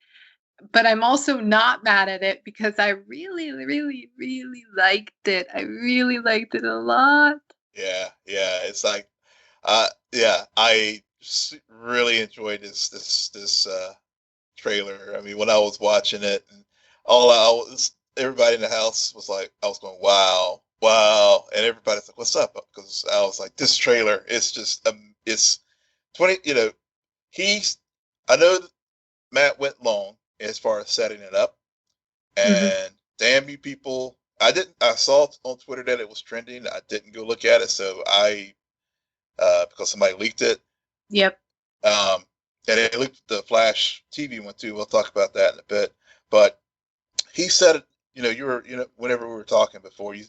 [SPEAKER 1] But I'm also not mad at it because I really, really, really liked it. I really liked it a lot.
[SPEAKER 2] Yeah. It's like, really enjoyed this trailer. I mean, when I was watching it, and everybody in the house was like, I was going, wow, wow, and everybody's like, what's up? Because I was like, this trailer, it's 20. He's, I know that Matt went long as far as setting it up,
[SPEAKER 1] Hmm.
[SPEAKER 2] and damn you people. I saw on Twitter that it was trending. I didn't go look at it, so because somebody leaked it.
[SPEAKER 1] Yep.
[SPEAKER 2] Um, and it leaked the Flash TV one too. We'll talk about that in a bit. But he said it. Whenever we were talking before, you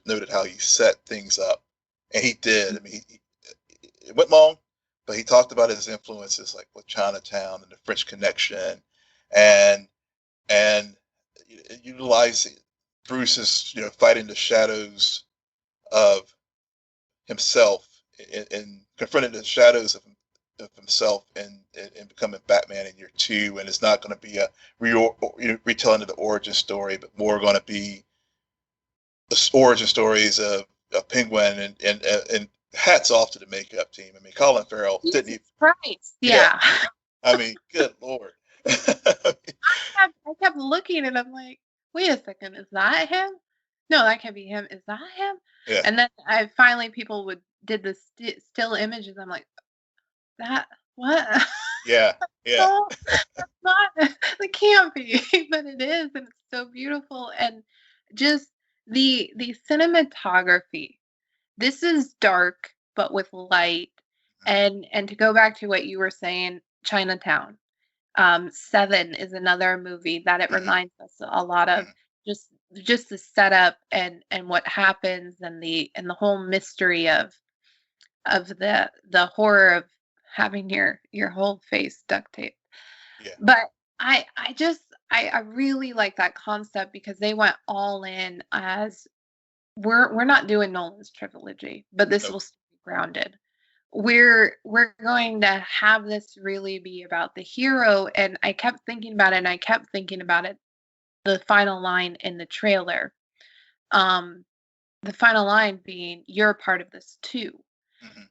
[SPEAKER 2] noted how he set things up, and he did. I mean, it went long, but he talked about his influences, like with Chinatown and the French Connection, and and utilizing Bruce's, fighting the shadows of himself, and confronting the shadows of himself, and becoming Batman in year two. And it's not going to be a retelling of the origin story, but more going to be the origin stories of Penguin, and hats off to the makeup team. I mean, Colin Farrell didn't
[SPEAKER 1] Jesus
[SPEAKER 2] even.
[SPEAKER 1] Christ.
[SPEAKER 2] Yeah,
[SPEAKER 1] Yeah.
[SPEAKER 2] I mean, good lord.
[SPEAKER 1] I kept looking and I'm like, wait a second, is that him? No, that can't be him. Is that him?
[SPEAKER 2] Yeah,
[SPEAKER 1] And then I finally people did the still images. I'm like, that what?
[SPEAKER 2] yeah, yeah,
[SPEAKER 1] No, that's not. It can't be, but it is, and it's so beautiful. And just the cinematography. This is dark, but with light. And to go back to what you were saying, Chinatown. Seven is another movie that it
[SPEAKER 2] mhm,
[SPEAKER 1] reminds us a lot of,
[SPEAKER 2] mhm,
[SPEAKER 1] just just the setup and what happens, and the whole mystery of the horror of having your whole face duct taped.
[SPEAKER 2] yeah,
[SPEAKER 1] But I just I really like that concept because they went all in as we're not doing Nolan's trilogy, but this
[SPEAKER 2] nope,
[SPEAKER 1] will still be grounded. We're going to have this really be about the hero, and I kept thinking about it, and I kept thinking about it. The final line in the trailer, um, the final line being, "You're a part of this too."
[SPEAKER 2] mhm,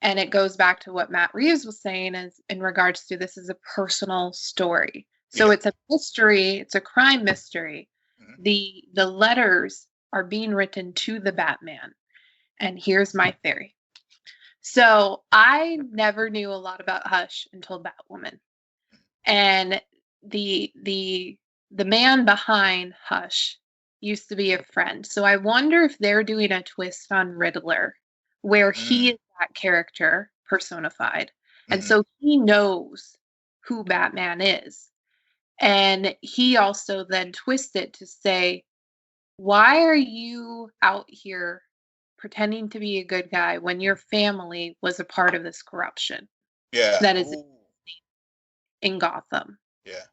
[SPEAKER 1] And it goes back to what Matt Reeves was saying, as in regards to this is a personal story. So
[SPEAKER 2] yeah,
[SPEAKER 1] it's a mystery, it's a crime mystery.
[SPEAKER 2] mhm,
[SPEAKER 1] The letters are being written to the Batman. And here's my theory. So I never knew a lot about Hush until Batwoman. And the the the man behind Hush, used to be a friend. So I wonder if they're doing a twist on Riddler where he
[SPEAKER 2] Mm,
[SPEAKER 1] is that character personified. And
[SPEAKER 2] hmm.
[SPEAKER 1] so he knows who Batman is. And he also then twists it to say, why are you out here pretending to be a good guy when your family was a part of this corruption
[SPEAKER 2] Yeah.
[SPEAKER 1] that is
[SPEAKER 2] Ooh.
[SPEAKER 1] in Gotham?
[SPEAKER 2] Yeah.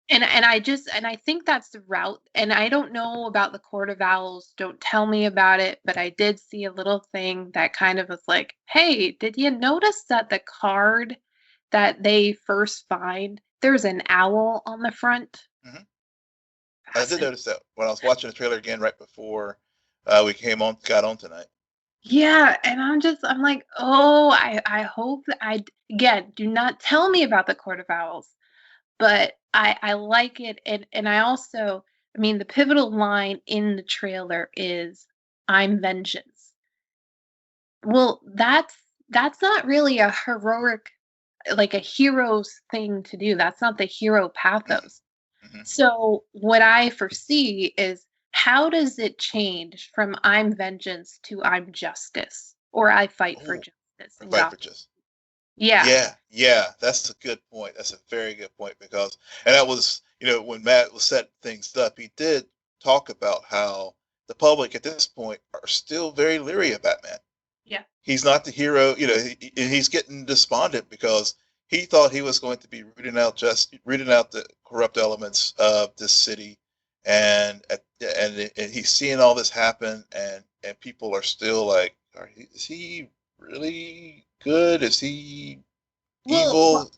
[SPEAKER 1] And I think that's the route. And I don't know about the Court of Owls. Don't tell me about it. But I did see a little thing that kind of was like, hey, did you notice that the card that they first find, there's an owl on the front?
[SPEAKER 2] Hmm. I did
[SPEAKER 1] Fascinating.
[SPEAKER 2] notice that when I was watching the trailer again right before we got on tonight.
[SPEAKER 1] Yeah, and I'm like, oh, I hope that again, do not tell me about the Court of Owls, but I like it, and I also, I mean, the pivotal line in the trailer is, "I'm vengeance." Well, that's not really a heroic, like a hero's thing to do. That's not the hero
[SPEAKER 2] Hmm.
[SPEAKER 1] pathos.
[SPEAKER 2] Hmm.
[SPEAKER 1] So what I foresee is, how does it change from I'm vengeance to I'm justice or I fight for
[SPEAKER 2] Oh,
[SPEAKER 1] justice in
[SPEAKER 2] fight for
[SPEAKER 1] Gotham?
[SPEAKER 2] just.
[SPEAKER 1] Yeah.
[SPEAKER 2] Yeah, yeah, that's a good point. That's a very good point because, and that was, when Matt was setting things up, he did talk about how the public at this point are still very leery of Batman.
[SPEAKER 1] Yeah.
[SPEAKER 2] He's not the hero, he's getting despondent because he thought he was going to be rooting out the corrupt elements of this city, and he's seeing all this happen, and people are still like, is he really good? Is he
[SPEAKER 1] Well,
[SPEAKER 2] evil?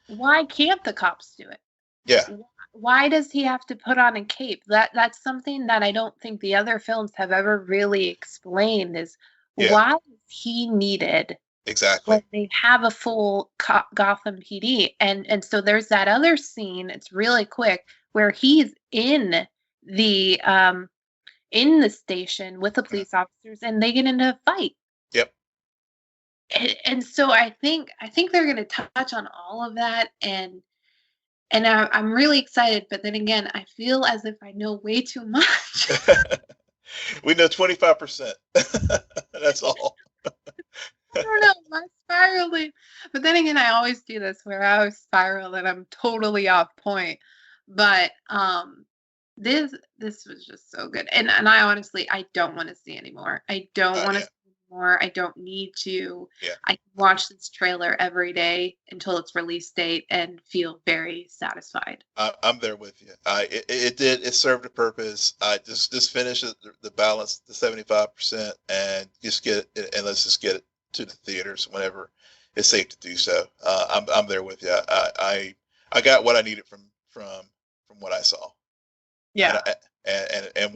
[SPEAKER 1] why can't the cops do it?
[SPEAKER 2] Yeah,
[SPEAKER 1] Why does he have to put on a cape? That's something that I don't think the other films have ever really explained is
[SPEAKER 2] yeah,
[SPEAKER 1] why is he needed when
[SPEAKER 2] exactly.
[SPEAKER 1] they have a full Gotham PD? And so there's that other scene, it's really quick, where he's in the station with the
[SPEAKER 2] Mhm.
[SPEAKER 1] police officers and they get into a fight.
[SPEAKER 2] Yep.
[SPEAKER 1] And so I think they're going to touch on all of that, and I'm really excited, but then again, I feel as if I know way too much.
[SPEAKER 2] We know 25%. That's all.
[SPEAKER 1] I don't know, my spiraling. But then again, I always do this where I always spiral and I'm totally off point. But this was just so good. And I honestly I don't want to see anymore. I don't want to
[SPEAKER 2] Yeah,
[SPEAKER 1] see more. I don't need to.
[SPEAKER 2] yeah.
[SPEAKER 1] I can watch this trailer every day until its release date and feel very satisfied.
[SPEAKER 2] I'm there with you. It served a purpose. I just finish the balance, the 75%, and just get it, and let's just get it to the theaters whenever it's safe to do so. I'm there with you. I got what I needed from what I saw, and
[SPEAKER 1] Yeah.
[SPEAKER 2] and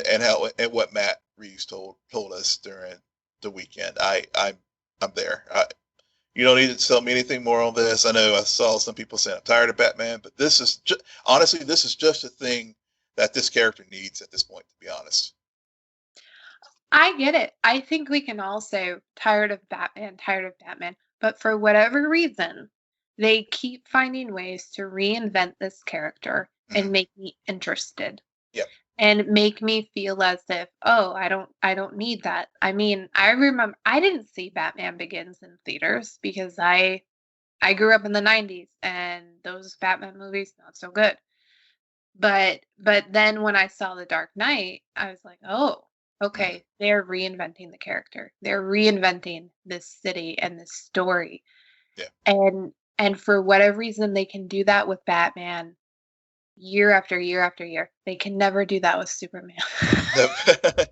[SPEAKER 2] and how and what Matt Reeves told us during the weekend. I'm there. You don't need to tell me anything more on this. I know I saw some people saying I'm tired of Batman, but honestly, this is just a thing that this character needs at this point, to be honest.
[SPEAKER 1] I get it. I think we can all say tired of Batman, tired of Batman. But for whatever reason, they keep finding ways to reinvent this character
[SPEAKER 2] Hmm.
[SPEAKER 1] and make me interested
[SPEAKER 2] Yep.
[SPEAKER 1] and make me feel as if, oh, I don't need that. I mean, I remember I didn't see Batman Begins in theaters because I grew up in the 90s and those Batman movies not so good. But then when I saw The Dark Knight, I was like, "Oh,
[SPEAKER 2] Hmm.
[SPEAKER 1] okay, they're reinventing the character. They're reinventing this city and this story."
[SPEAKER 2] Yeah.
[SPEAKER 1] And for whatever reason they can do that with Batman year after year after year. They can never do that with Superman.
[SPEAKER 2] Nope.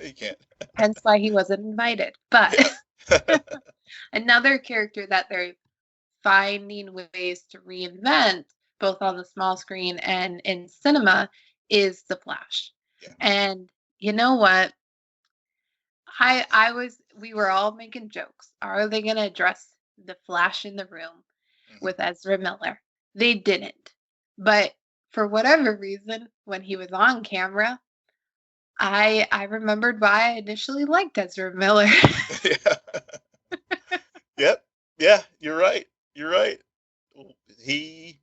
[SPEAKER 2] You can't.
[SPEAKER 1] Hence why he wasn't invited. But
[SPEAKER 2] Yeah.
[SPEAKER 1] another character that they're finding ways to reinvent both on the small screen and in cinema is the Flash.
[SPEAKER 2] Yeah.
[SPEAKER 1] And you know what? We were all making jokes. Are they going to address the Flash in the room
[SPEAKER 2] Hmm.
[SPEAKER 1] with Ezra Miller? They didn't. But for whatever reason, when he was on camera, I remembered why I initially liked Ezra Miller.
[SPEAKER 2] Yeah. Yep. Yeah. You're right. You're right. He.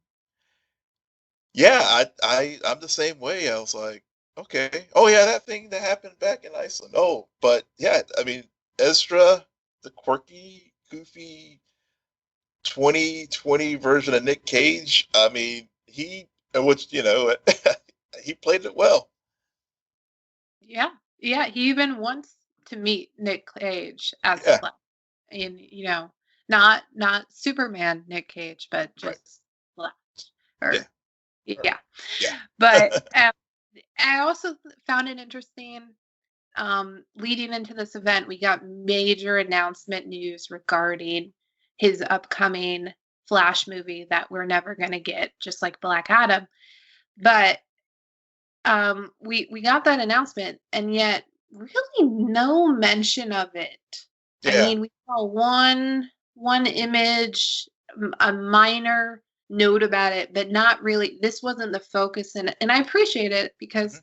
[SPEAKER 2] Yeah. I'm the same way. I was like. okay. Oh yeah, that thing that happened back in Iceland. Oh, but yeah, I mean, Ezra, the quirky, goofy 2020 version of Nick Cage. I mean, which he played it well.
[SPEAKER 1] Yeah, yeah. He even wants to meet Nick Cage as the
[SPEAKER 2] Yeah,
[SPEAKER 1] Flash, and not Superman Nick Cage, but
[SPEAKER 2] right.
[SPEAKER 1] just Flash.
[SPEAKER 2] Yeah,
[SPEAKER 1] Or yeah.
[SPEAKER 2] yeah,
[SPEAKER 1] But I also found it interesting. Leading into this event, we got major announcement news regarding his upcoming Flash movie that we're never going to get, just like Black Adam. But we got that announcement, and yet really no mention of it. I
[SPEAKER 2] yeah.
[SPEAKER 1] mean, we saw one image, a minor note about it, but not really. This wasn't the focus, and I appreciate it
[SPEAKER 2] Mhm.
[SPEAKER 1] because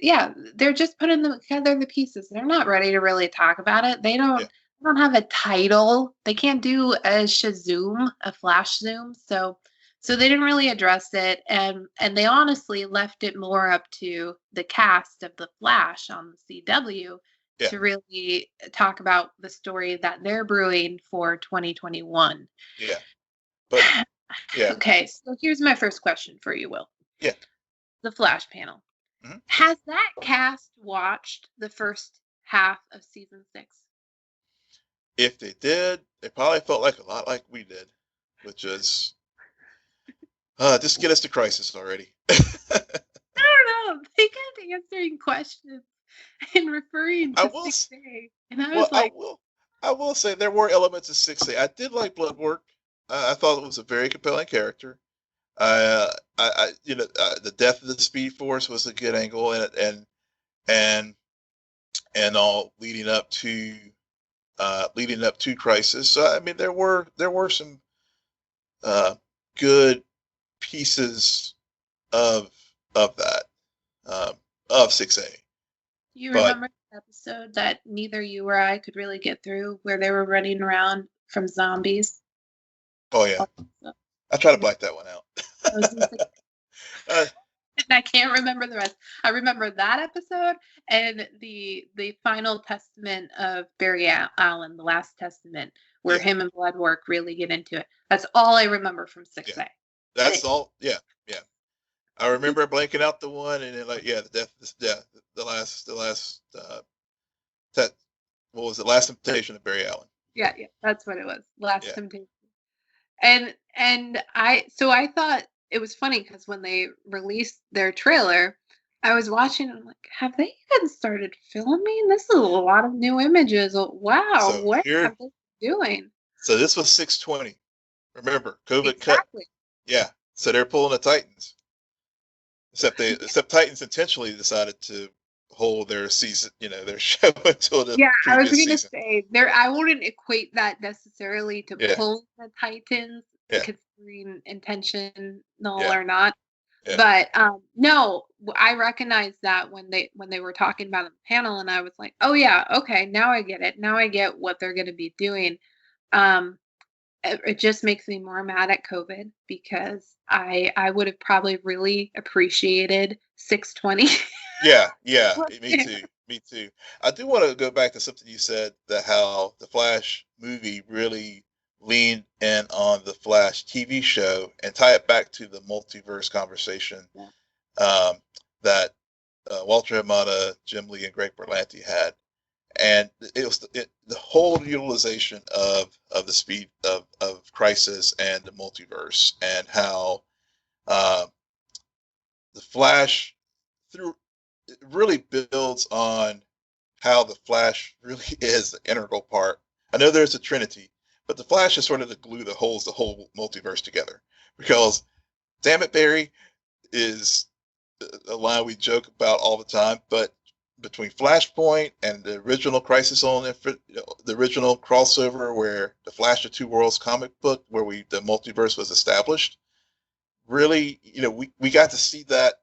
[SPEAKER 1] yeah, they're just putting together the pieces. They're not ready to really talk about it.
[SPEAKER 2] Yeah,
[SPEAKER 1] They don't have a title. They can't do a Shazoom, a flash zoom. So they didn't really address it, and they honestly left it more up to the cast of the Flash on the CW
[SPEAKER 2] yeah,
[SPEAKER 1] to really talk about the story that they're brewing for 2021.
[SPEAKER 2] yeah. But yeah,
[SPEAKER 1] Okay, so here's my first question for you, Will.
[SPEAKER 2] yeah.
[SPEAKER 1] The Flash panel.
[SPEAKER 2] Mhm.
[SPEAKER 1] Has that cast watched the first half of season 6?
[SPEAKER 2] If they did, it probably felt like a lot like we did, which is just get us to Crisis already.
[SPEAKER 1] I don't know. They kept answering questions and referring
[SPEAKER 2] I
[SPEAKER 1] to
[SPEAKER 2] will.
[SPEAKER 1] 6A. And I
[SPEAKER 2] Well,
[SPEAKER 1] was like,
[SPEAKER 2] I will say there were elements of 6A. I did like Blood Work. I thought it was a very compelling character. The death of the Speed Force was a good angle, and and all leading up to Crisis. So I mean, there were some good pieces of of that of 6A.
[SPEAKER 1] you
[SPEAKER 2] But
[SPEAKER 1] remember the episode that neither you or I could really get through where they were running around from zombies?
[SPEAKER 2] oh yeah,
[SPEAKER 1] So,
[SPEAKER 2] I try to
[SPEAKER 1] yeah,
[SPEAKER 2] black that one out.
[SPEAKER 1] I was just like,
[SPEAKER 2] uh,
[SPEAKER 1] and I can't remember the rest. I remember that episode and the final testament of Barry Allen, the last testament, where
[SPEAKER 2] yeah,
[SPEAKER 1] him and Bloodwork really get into it. That's all I remember from
[SPEAKER 2] yeah.
[SPEAKER 1] 6A.
[SPEAKER 2] That's all. Yeah, yeah. I remember blanking out the one, and then like yeah, the last te- what was it? Last Temptation of Barry Allen.
[SPEAKER 1] Yeah, yeah, that's what it was. Last
[SPEAKER 2] Yeah,
[SPEAKER 1] Temptation. And I thought it was funny because when they released their trailer, I was watching and I'm like, have they even started filming? This is a lot of new images. Wow,
[SPEAKER 2] so
[SPEAKER 1] what
[SPEAKER 2] here,
[SPEAKER 1] have they been doing?
[SPEAKER 2] so this was 620. Remember, COVID cut.
[SPEAKER 1] Exactly.
[SPEAKER 2] Yeah, so they're pulling the Titans. Except Titans intentionally decided to hold their season, their show until the
[SPEAKER 1] Yeah, I was
[SPEAKER 2] previous
[SPEAKER 1] gonna
[SPEAKER 2] season.
[SPEAKER 1] say there. I wouldn't equate that necessarily to
[SPEAKER 2] Yeah,
[SPEAKER 1] pulling the Titans,
[SPEAKER 2] yeah,
[SPEAKER 1] considering intentional
[SPEAKER 2] yeah,
[SPEAKER 1] or not.
[SPEAKER 2] yeah,
[SPEAKER 1] But no, I recognized that when they were talking about it on the panel, and I was like, oh yeah, okay, now I get it. Now I get what they're going to be doing. Um, it just makes me more mad at COVID because I would have probably really appreciated 620.
[SPEAKER 2] yeah, yeah. Me too. Me too. I do want to go back to something you said, that how the Flash movie really leaned in on the Flash TV show and tie it back to the multiverse conversation
[SPEAKER 1] Yeah.
[SPEAKER 2] um, that Walter Hamada, Jim Lee, and Greg Berlanti had, and it was the whole utilization of the speed of Crisis and the multiverse, and how uh, the Flash through it really builds on how the Flash really is the integral part. I know there's a Trinity, but the Flash is sort of the glue that holds the whole multiverse together. Because, damn it, Barry is a line we joke about all the time, but between Flashpoint and the original Crisis on Infinite, the original crossover where the Flash of Two Worlds comic book, where the multiverse was established, really, we got to see that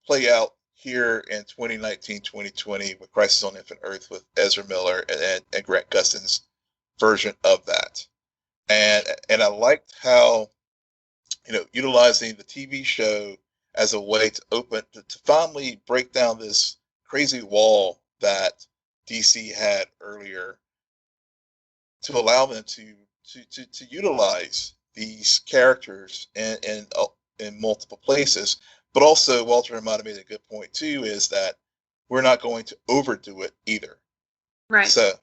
[SPEAKER 2] play out here in 2019, 2020 with Crisis on Infinite Earth with Ezra Miller and Grant Gustin's version of that. And I liked how, utilizing the TV show as a way to finally break down this crazy wall that DC had earlier, to allow them to utilize these characters in multiple places. But also, Walter reminded me of a good point too, is that we're not going to overdo it either.
[SPEAKER 1] Right.
[SPEAKER 2] So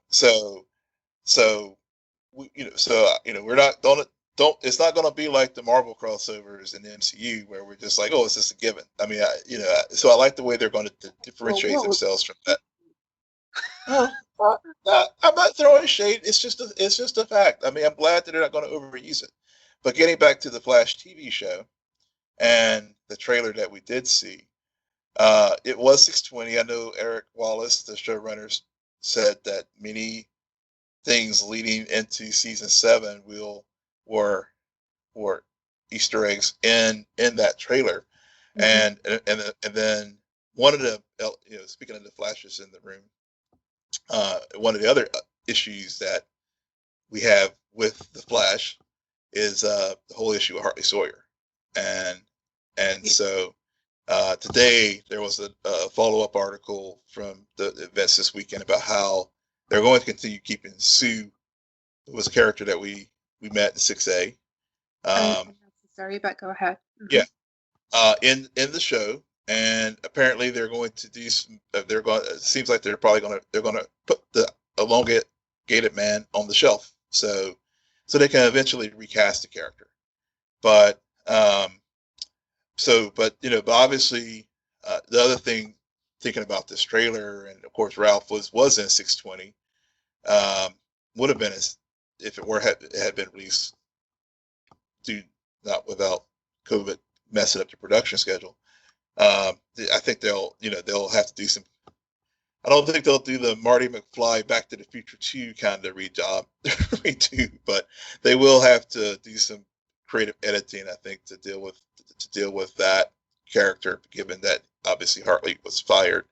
[SPEAKER 2] we're not don't it's not going to be like the Marvel crossovers in the MCU where we're just like, oh, it's just a given. I mean, so I like the way they're going to differentiate themselves from that. I'm not throwing shade. It's just a fact. I mean, I'm glad that they're not going to overuse it. But getting back to the Flash TV show and the trailer that we did see, it was 620. I know Eric Wallace, the showrunners, said that many things leading into season 7 were Easter eggs in that trailer, and then one of the speaking of the Flashes in the room, one of the other issues that we have with the Flash is the whole issue of Hartley Sawyer, and so today there was a follow-up article from the events this weekend about how they're going to continue keeping Sue, who was a character that we met in 6A.
[SPEAKER 1] Sorry, but go ahead.
[SPEAKER 2] Yeah, in the show, and apparently they're going to do some. It seems like they're going to put the elongated man on the shelf, so they can eventually recast the character. But but obviously the other thing, thinking about this trailer, and of course Ralph was in 620, would have been if it had been released not without COVID messing up the production schedule. I think they'll have to do some. I don't think they'll do the Marty McFly Back to the Future 2 kind of redo, but they will have to do some creative editing, I think, to deal with that character, given that obviously Hartley was fired.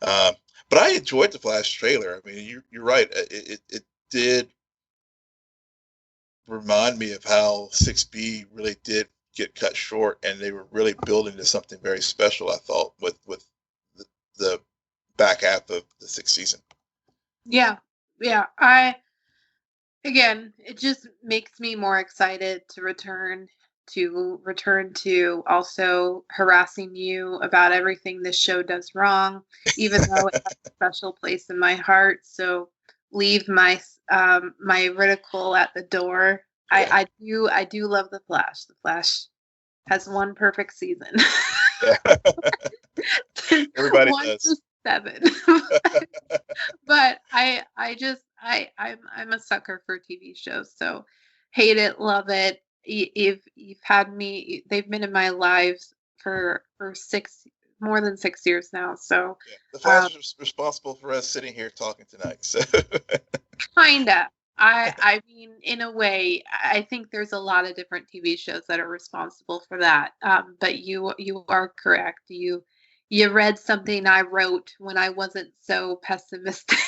[SPEAKER 2] But I enjoyed the Flash trailer. I mean, you're right. It did remind me of how 6B really did get cut short, and they were really building to something very special, I thought, with the back half of the 6th season.
[SPEAKER 1] Yeah. It just makes me more excited to return to also harassing you about everything this show does wrong, even though it has a special place in my heart. So leave my my ridicule at the door. Yeah. I do love the Flash. The Flash has one perfect season.
[SPEAKER 2] Yeah. Everybody does.
[SPEAKER 1] 7. But I'm a sucker for TV shows. So hate it, love it. If you've had me, they've been in my lives for more than 6 years now. So
[SPEAKER 2] yeah, the Flash is responsible for us sitting here talking tonight. So
[SPEAKER 1] kinda. I mean, in a way, I think there's a lot of different TV shows that are responsible for that. But you are correct. You read something I wrote when I wasn't so pessimistic.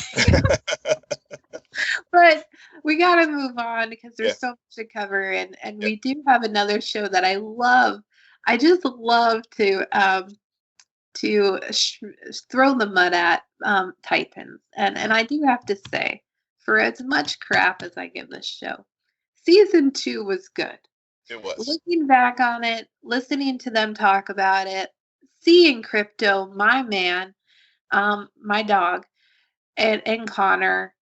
[SPEAKER 1] But we got to move on because there's so much to cover, and we do have another show that I love. I just love to throw the mud at Titans, and I do have to say, for as much crap as I give this show, season 2 was good.
[SPEAKER 2] It was.
[SPEAKER 1] Looking back on it, listening to them talk about it, seeing Crypto, my man, my dog, and Connor,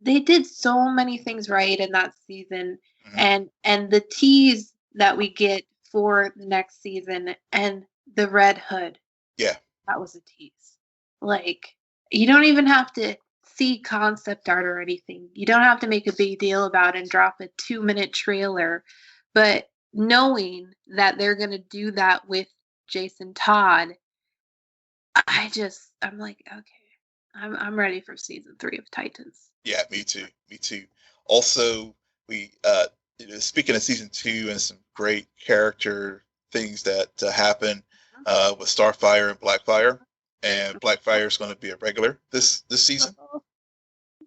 [SPEAKER 1] they did so many things right in that season, and the tease that we get for the next season, and the Red Hood.
[SPEAKER 2] Yeah.
[SPEAKER 1] That was a tease. Like, you don't even have to see concept art or anything. You don't have to make a big deal about it and drop a 2-minute trailer. But knowing that they're going to do that with Jason Todd, I'm like, okay, I'm ready for season 3 of Titans.
[SPEAKER 2] Yeah, me too. Also, we speaking of season 2 and some great character things that happen with Starfire and Blackfire, and Blackfire is going to be a regular this season.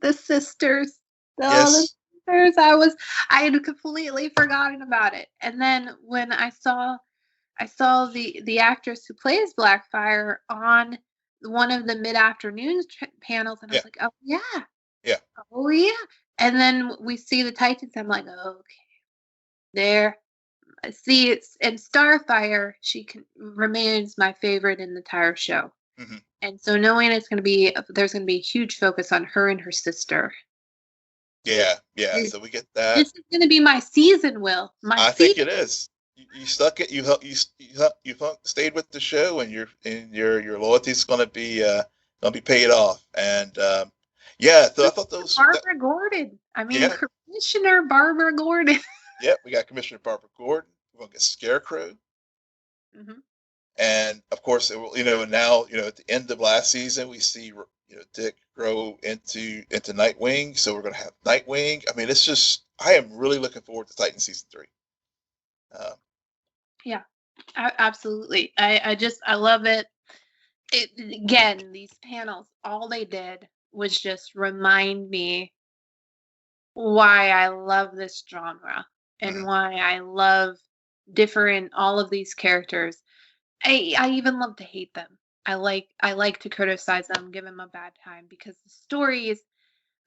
[SPEAKER 1] The sisters.
[SPEAKER 2] Yes.
[SPEAKER 1] The sisters. I had completely forgotten about it, and then when I saw I saw the actress who plays Blackfire on one of the mid-afternoon panels, and I
[SPEAKER 2] Yeah.
[SPEAKER 1] was like, oh yeah,
[SPEAKER 2] Yeah.
[SPEAKER 1] oh yeah. And then we see the Titans. I'm like, okay, there. See, it's and Starfire. Remains my favorite in the entire show.
[SPEAKER 2] Hmm.
[SPEAKER 1] And so knowing there's going to be a huge focus on her and her sister.
[SPEAKER 2] Yeah. Yeah. So we get that.
[SPEAKER 1] This is going to be my season, Will. My
[SPEAKER 2] I think
[SPEAKER 1] season.
[SPEAKER 2] it is. You stuck it. You stayed with the show, and your loyalty is going to be paid off. And yeah, so I thought
[SPEAKER 1] Barbara Gordon. I mean,
[SPEAKER 2] yeah,
[SPEAKER 1] Commissioner Barbara Gordon.
[SPEAKER 2] yeah, we got Commissioner Barbara Gordon. We're going to get Scarecrow,
[SPEAKER 1] Hmm.
[SPEAKER 2] and of course, it will. Now at the end of last season, we see Dick grow into Nightwing. So we're going to have Nightwing. I mean, it's just I am really looking forward to Titan season 3.
[SPEAKER 1] Yeah, absolutely. I love it. Again, these panels, all they did was just remind me why I love this genre and
[SPEAKER 2] Mhm.
[SPEAKER 1] why I love all of these characters. I even love to hate them. I like to criticize them, give them a bad time because the stories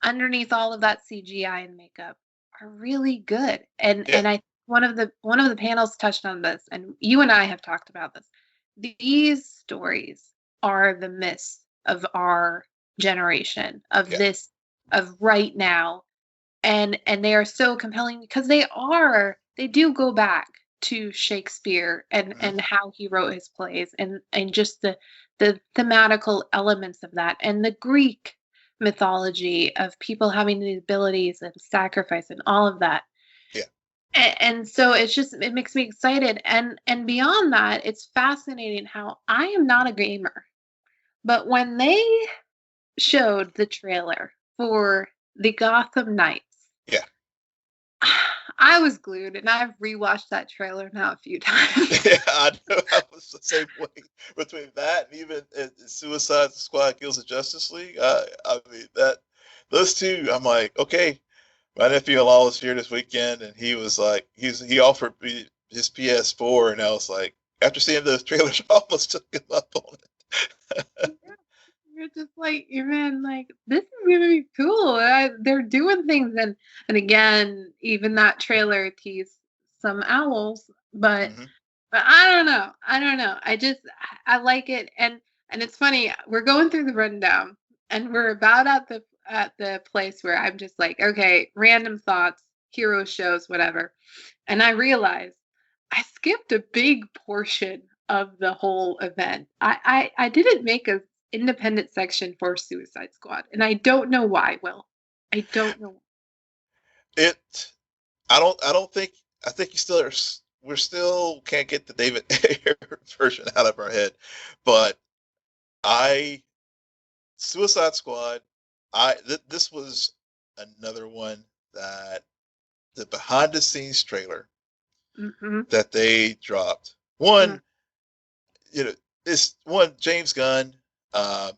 [SPEAKER 1] underneath all of that CGI and makeup are really good. And
[SPEAKER 2] Yeah.
[SPEAKER 1] I one of the panels touched on this, and you and I have talked about this. These stories are the myths of our generation, of
[SPEAKER 2] Yeah.
[SPEAKER 1] this, of right now, and they are so compelling because they do go back to Shakespeare and
[SPEAKER 2] Mhm.
[SPEAKER 1] and how he wrote his plays and just the thematical elements of that and the Greek mythology of people having the abilities and sacrifice and all of that.
[SPEAKER 2] Yeah.
[SPEAKER 1] And so it makes me excited and beyond that it's fascinating how I am not a gamer, but when they showed the trailer for the Gotham Knights,
[SPEAKER 2] Yeah.
[SPEAKER 1] I was glued, and I've rewatched that trailer now a few times.
[SPEAKER 2] Yeah, I know. I was the same way between that and even Suicide Squad Kills the Justice League. I mean that those two. I'm like, okay. My nephew-in-law was here this weekend, and he was like, he offered me his PS4, and I was like, after seeing those trailers, I almost took him up on it.
[SPEAKER 1] Yeah, you're just like, man, like this is gonna be cool. They're doing things, and again, even that trailer teased some owls, but
[SPEAKER 2] Hmm.
[SPEAKER 1] but I don't know. I don't know. I like it, and it's funny. We're going through the rundown, and we're about at the place where I'm just like, okay, random thoughts, hero shows, whatever, and I realized I skipped a big portion of the whole event. I didn't make a independent section for Suicide Squad, and I don't know why. Will I don't know.
[SPEAKER 2] It. I don't think. I think you still are. We're still can't get the David Ayer version out of our head, but I Suicide Squad. This was another one that the behind the scenes trailer
[SPEAKER 1] Mm-hmm.
[SPEAKER 2] that they dropped.
[SPEAKER 1] Mm.
[SPEAKER 2] One, this one James Gunn. Uh,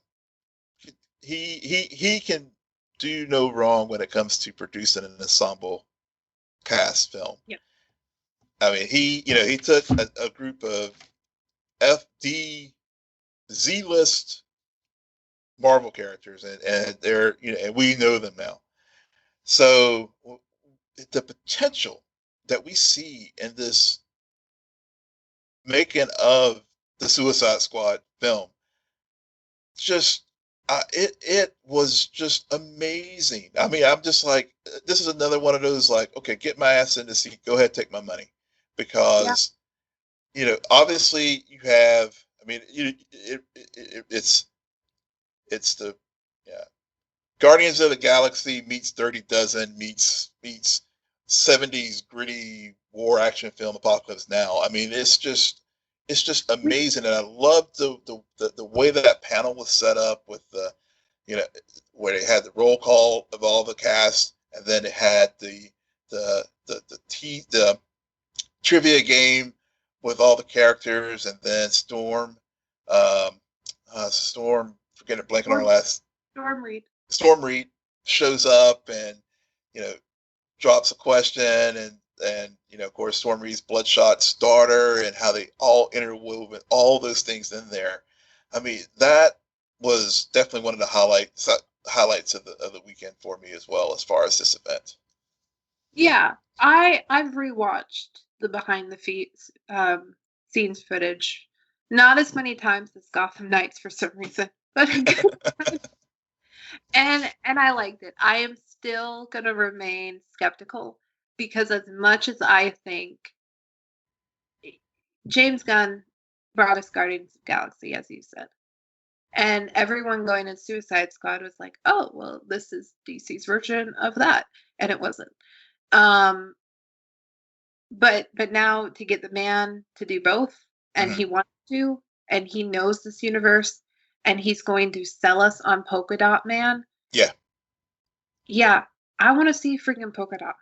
[SPEAKER 2] he can do no wrong when it comes to producing an ensemble cast film.
[SPEAKER 1] Yep.
[SPEAKER 2] I mean, he took a group of FD Z list Marvel characters, and they're and we know them now. So the potential that we see in this making of the Suicide Squad film, just it was just amazing. I mean, I'm just like, this is another one of those like, okay, get my ass in the seat, go ahead, take my money,
[SPEAKER 1] Yeah.
[SPEAKER 2] because obviously you have. I mean, it's the yeah Guardians of the Galaxy meets Dirty Dozen meets 70s gritty war action film Apocalypse Now. I mean, it's just amazing, and I love the way that panel was set up with the you know where they had the roll call of all the cast, and then it had the trivia game with all the characters, and then um, forgetting blanking on her
[SPEAKER 1] Storm,
[SPEAKER 2] last
[SPEAKER 1] Storm Reed.
[SPEAKER 2] Storm Reed shows up and you know drops a question, and and of course Storm Reed's Bloodshot's daughter, and how they all interwoven all those things in there. I mean, that was definitely one of the highlights of the weekend for me as well, as far as this event.
[SPEAKER 1] Yeah, I've rewatched the behind the scenes footage, not as many times as Gotham Knights for some reason, but and I liked it. I am still gonna remain skeptical because as much as I think James Gunn brought us Guardians of the Galaxy, as you said, and everyone going in Suicide Squad was like, "Oh, well, this is DC's version of that," and it wasn't. Um, but now to get the man to do both, and he wants to, and he knows this universe, and he's going to sell us on Polka Dot Man. Yeah, I want to see freaking Polka Dot Man.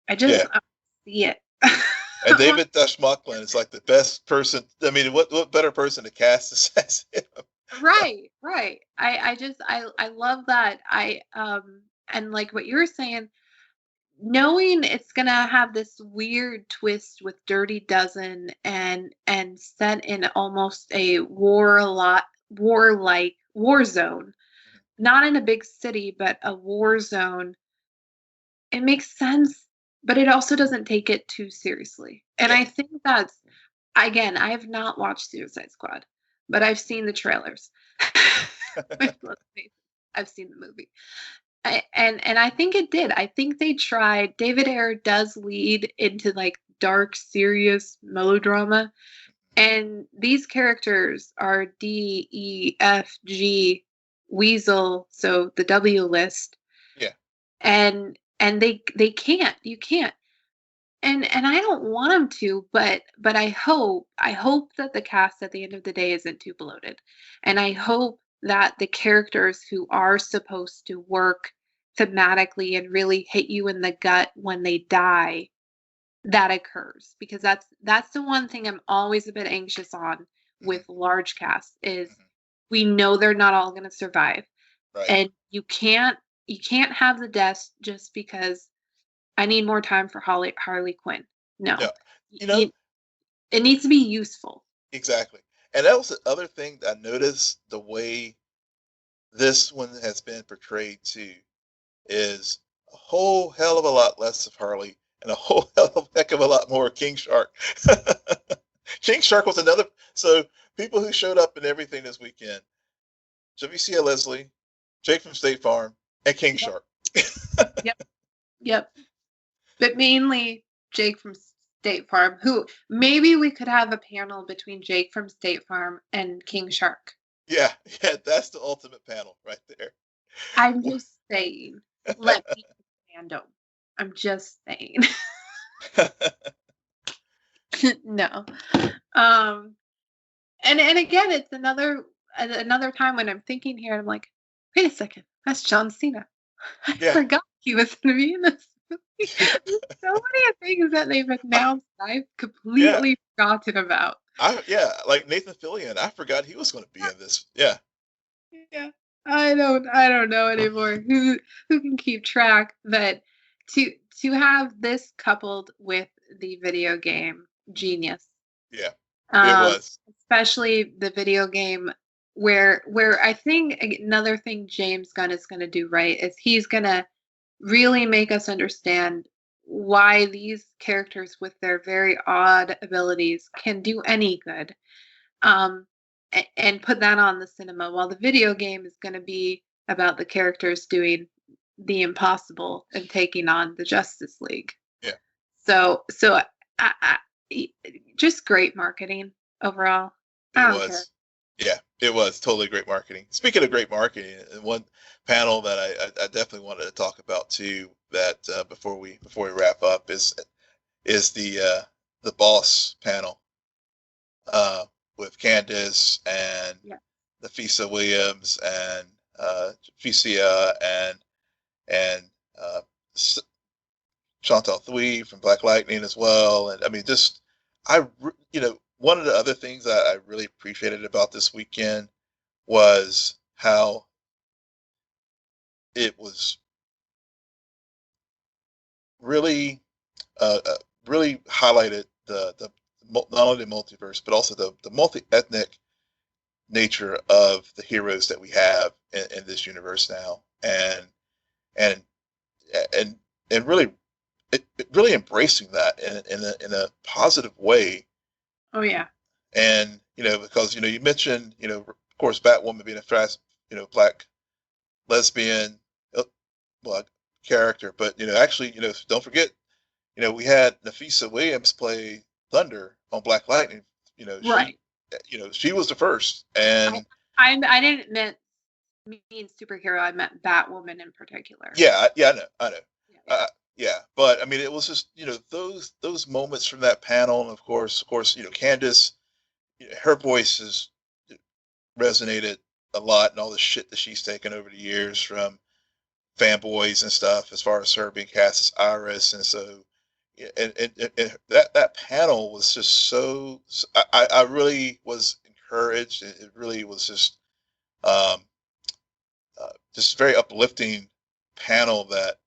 [SPEAKER 1] I want to see it.
[SPEAKER 2] And David Dashmukhlin is like the best person. I mean, what better person to cast as him?
[SPEAKER 1] Right. I love that. And like what you were saying, knowing it's gonna have this weird twist with Dirty Dozen and set in almost a warlike war zone, not in a big city, but a war zone. It makes sense, but it also doesn't take it too seriously. And I think that's, again, I have not watched Suicide Squad, but I've seen the trailers. I've seen the movie. And I think it did. I think they tried. David Ayer does lead into like dark, serious melodrama. And these characters are D, E, F, G, Weasel, so the W list.
[SPEAKER 2] Yeah.
[SPEAKER 1] And they can't. You can't. And I don't want them to, but I hope that the cast at the end of the day isn't too bloated. And I hope that the characters who are supposed to work thematically and really hit you in the gut when they die, that occurs. Because that's the one thing I'm always a bit anxious on with large casts is we know they're not all going to survive.
[SPEAKER 2] Right.
[SPEAKER 1] And you can't have the deaths just because I need more time for Harley Quinn. No. It needs to be useful.
[SPEAKER 2] Exactly. And that was the other thing that I noticed, the way this one has been portrayed too, is a whole hell of a lot less of Harley and a whole heck of a lot more King Shark. King Shark was another. So people who showed up and everything this weekend: Javicia Leslie, Jake from State Farm, and King Shark.
[SPEAKER 1] Yep. But mainly Jake from State Farm, who maybe we could have a panel between Jake from State Farm and King Shark.
[SPEAKER 2] Yeah, that's the ultimate panel right there.
[SPEAKER 1] I'm just saying. Let me FanDome. I'm just saying. No. And again, it's another time when I'm thinking here, I'm like, wait a second, that's John Cena. I forgot he was going to be in this movie. So many things that they've announced I've completely forgotten about.
[SPEAKER 2] Like Nathan Fillion, I forgot he was going to be in this. Yeah.
[SPEAKER 1] I don't know anymore who can keep track, but to have this coupled with the video game, genius.
[SPEAKER 2] Yeah, it was.
[SPEAKER 1] Especially the video game where I think another thing James Gunn is going to do right is he's going to really make us understand why these characters with their very odd abilities can do any good. And put that on the cinema, while the video game is going to be about the characters doing the impossible and taking on the Justice League.
[SPEAKER 2] Yeah.
[SPEAKER 1] So just great marketing overall.
[SPEAKER 2] It was. Yeah, it was totally great marketing. Speaking of great marketing, one panel that I definitely wanted to talk about too, that before we wrap up, is the BAWSE panel with Candace and Nafisa Williams and Javicia and Chantal Thuy from Black Lightning as well. And I mean, just one of the other things that I really appreciated about this weekend was how it was really really highlighted not only the multiverse, but also the multi-ethnic nature of the heroes that we have in this universe now, and and and really really embracing that in a positive way.
[SPEAKER 1] Oh yeah.
[SPEAKER 2] And because you mentioned of course Batwoman being a fast black lesbian well, character, but actually don't forget we had Nafisa Williams play Thunder on Black Lightning.
[SPEAKER 1] Right.
[SPEAKER 2] She was the first, and
[SPEAKER 1] I didn't mean superhero. I meant Batwoman in particular.
[SPEAKER 2] Yeah, I know.
[SPEAKER 1] Yeah.
[SPEAKER 2] Yeah, but I mean, it was just those moments from that panel, and of course, Candace, her voice has resonated a lot, and all the shit that she's taken over the years from fanboys and stuff, as far as her being cast as Iris, and so, and that panel was just so. I really was encouraged. It really was um, just very uplifting panel that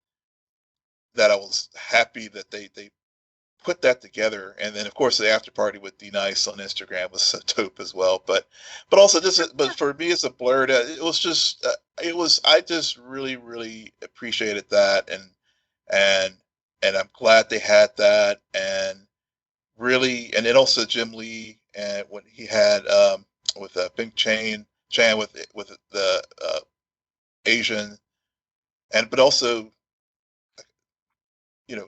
[SPEAKER 2] I was happy that they put that together. And then of course the after party with D Nice on Instagram was so dope as well. But also but for me as a blurred, it was just I just really appreciated that, and I'm glad they had that, and really, and then also Jim Lee and when he had with Bing Chan with the Asian, and but also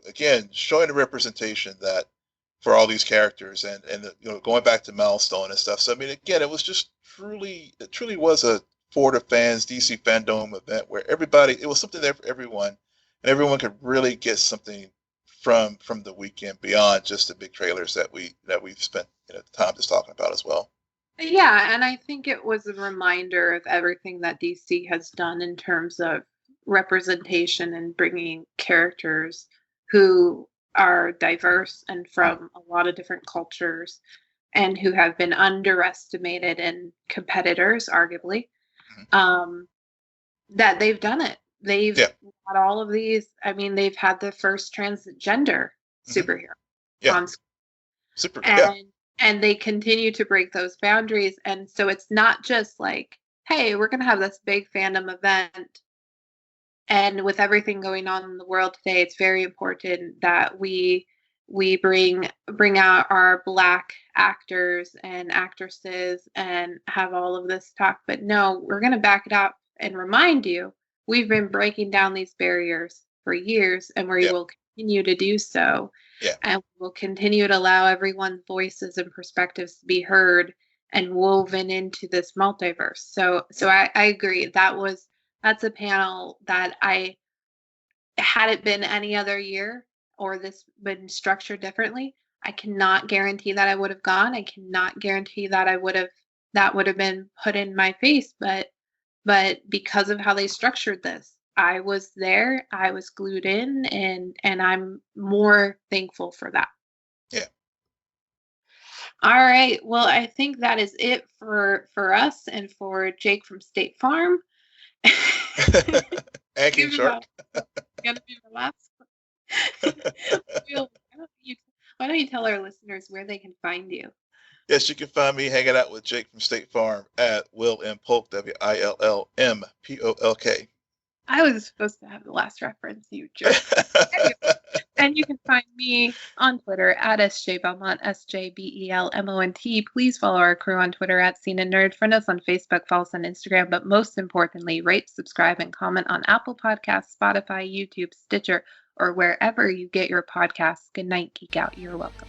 [SPEAKER 2] again, showing the representation that for all these characters, and going back to Milestone and stuff. So I mean, again, it was just it truly was a for the fans DC FanDome event where it was something there for everyone, and everyone could really get something from the weekend beyond just the big trailers that we've spent time just talking about as well.
[SPEAKER 1] Yeah, and I think it was a reminder of everything that DC has done in terms of representation and bringing characters who are diverse and from a lot of different cultures and who have been underestimated and competitors, arguably, that they've done it. They've got all of these. I mean, they've had the first transgender superhero on screen. And they continue to break those boundaries. And so it's not just like, hey, we're going to have this big fandom event. And with everything going on in the world today, it's very important that we bring out our Black actors and actresses and have all of this talk. But no, we're going to back it up and remind you, we've been breaking down these barriers for years, and we will continue to do so. And we'll continue to allow everyone's voices and perspectives to be heard and woven into this multiverse. So I agree. That's a panel that had it been any other year or this been structured differently, I cannot guarantee that I would have gone. I cannot guarantee that that would have been put in my face. But because of how they structured this, I was there, I was glued in, and I'm more thankful for that.
[SPEAKER 2] Yeah.
[SPEAKER 1] All right. Well, I think that is it for us and for Jake from State Farm.
[SPEAKER 2] And King Shark.
[SPEAKER 1] Gonna be the last one. Why don't you tell our listeners where they can find you?
[SPEAKER 2] Yes, you can find me hanging out with Jake from State Farm at Will M. Polk, WILLMPOLK.
[SPEAKER 1] I was supposed to have the last reference, you jerk. And you can find me on Twitter at SJ Belmont, SJBELMONT. Please follow our crew on Twitter at CNN Nerd. Friend us on Facebook, follow us on Instagram, but most importantly, rate, subscribe, and comment on Apple Podcasts, Spotify, YouTube, Stitcher, or wherever you get your podcasts. Good night, Geek Out. You're welcome.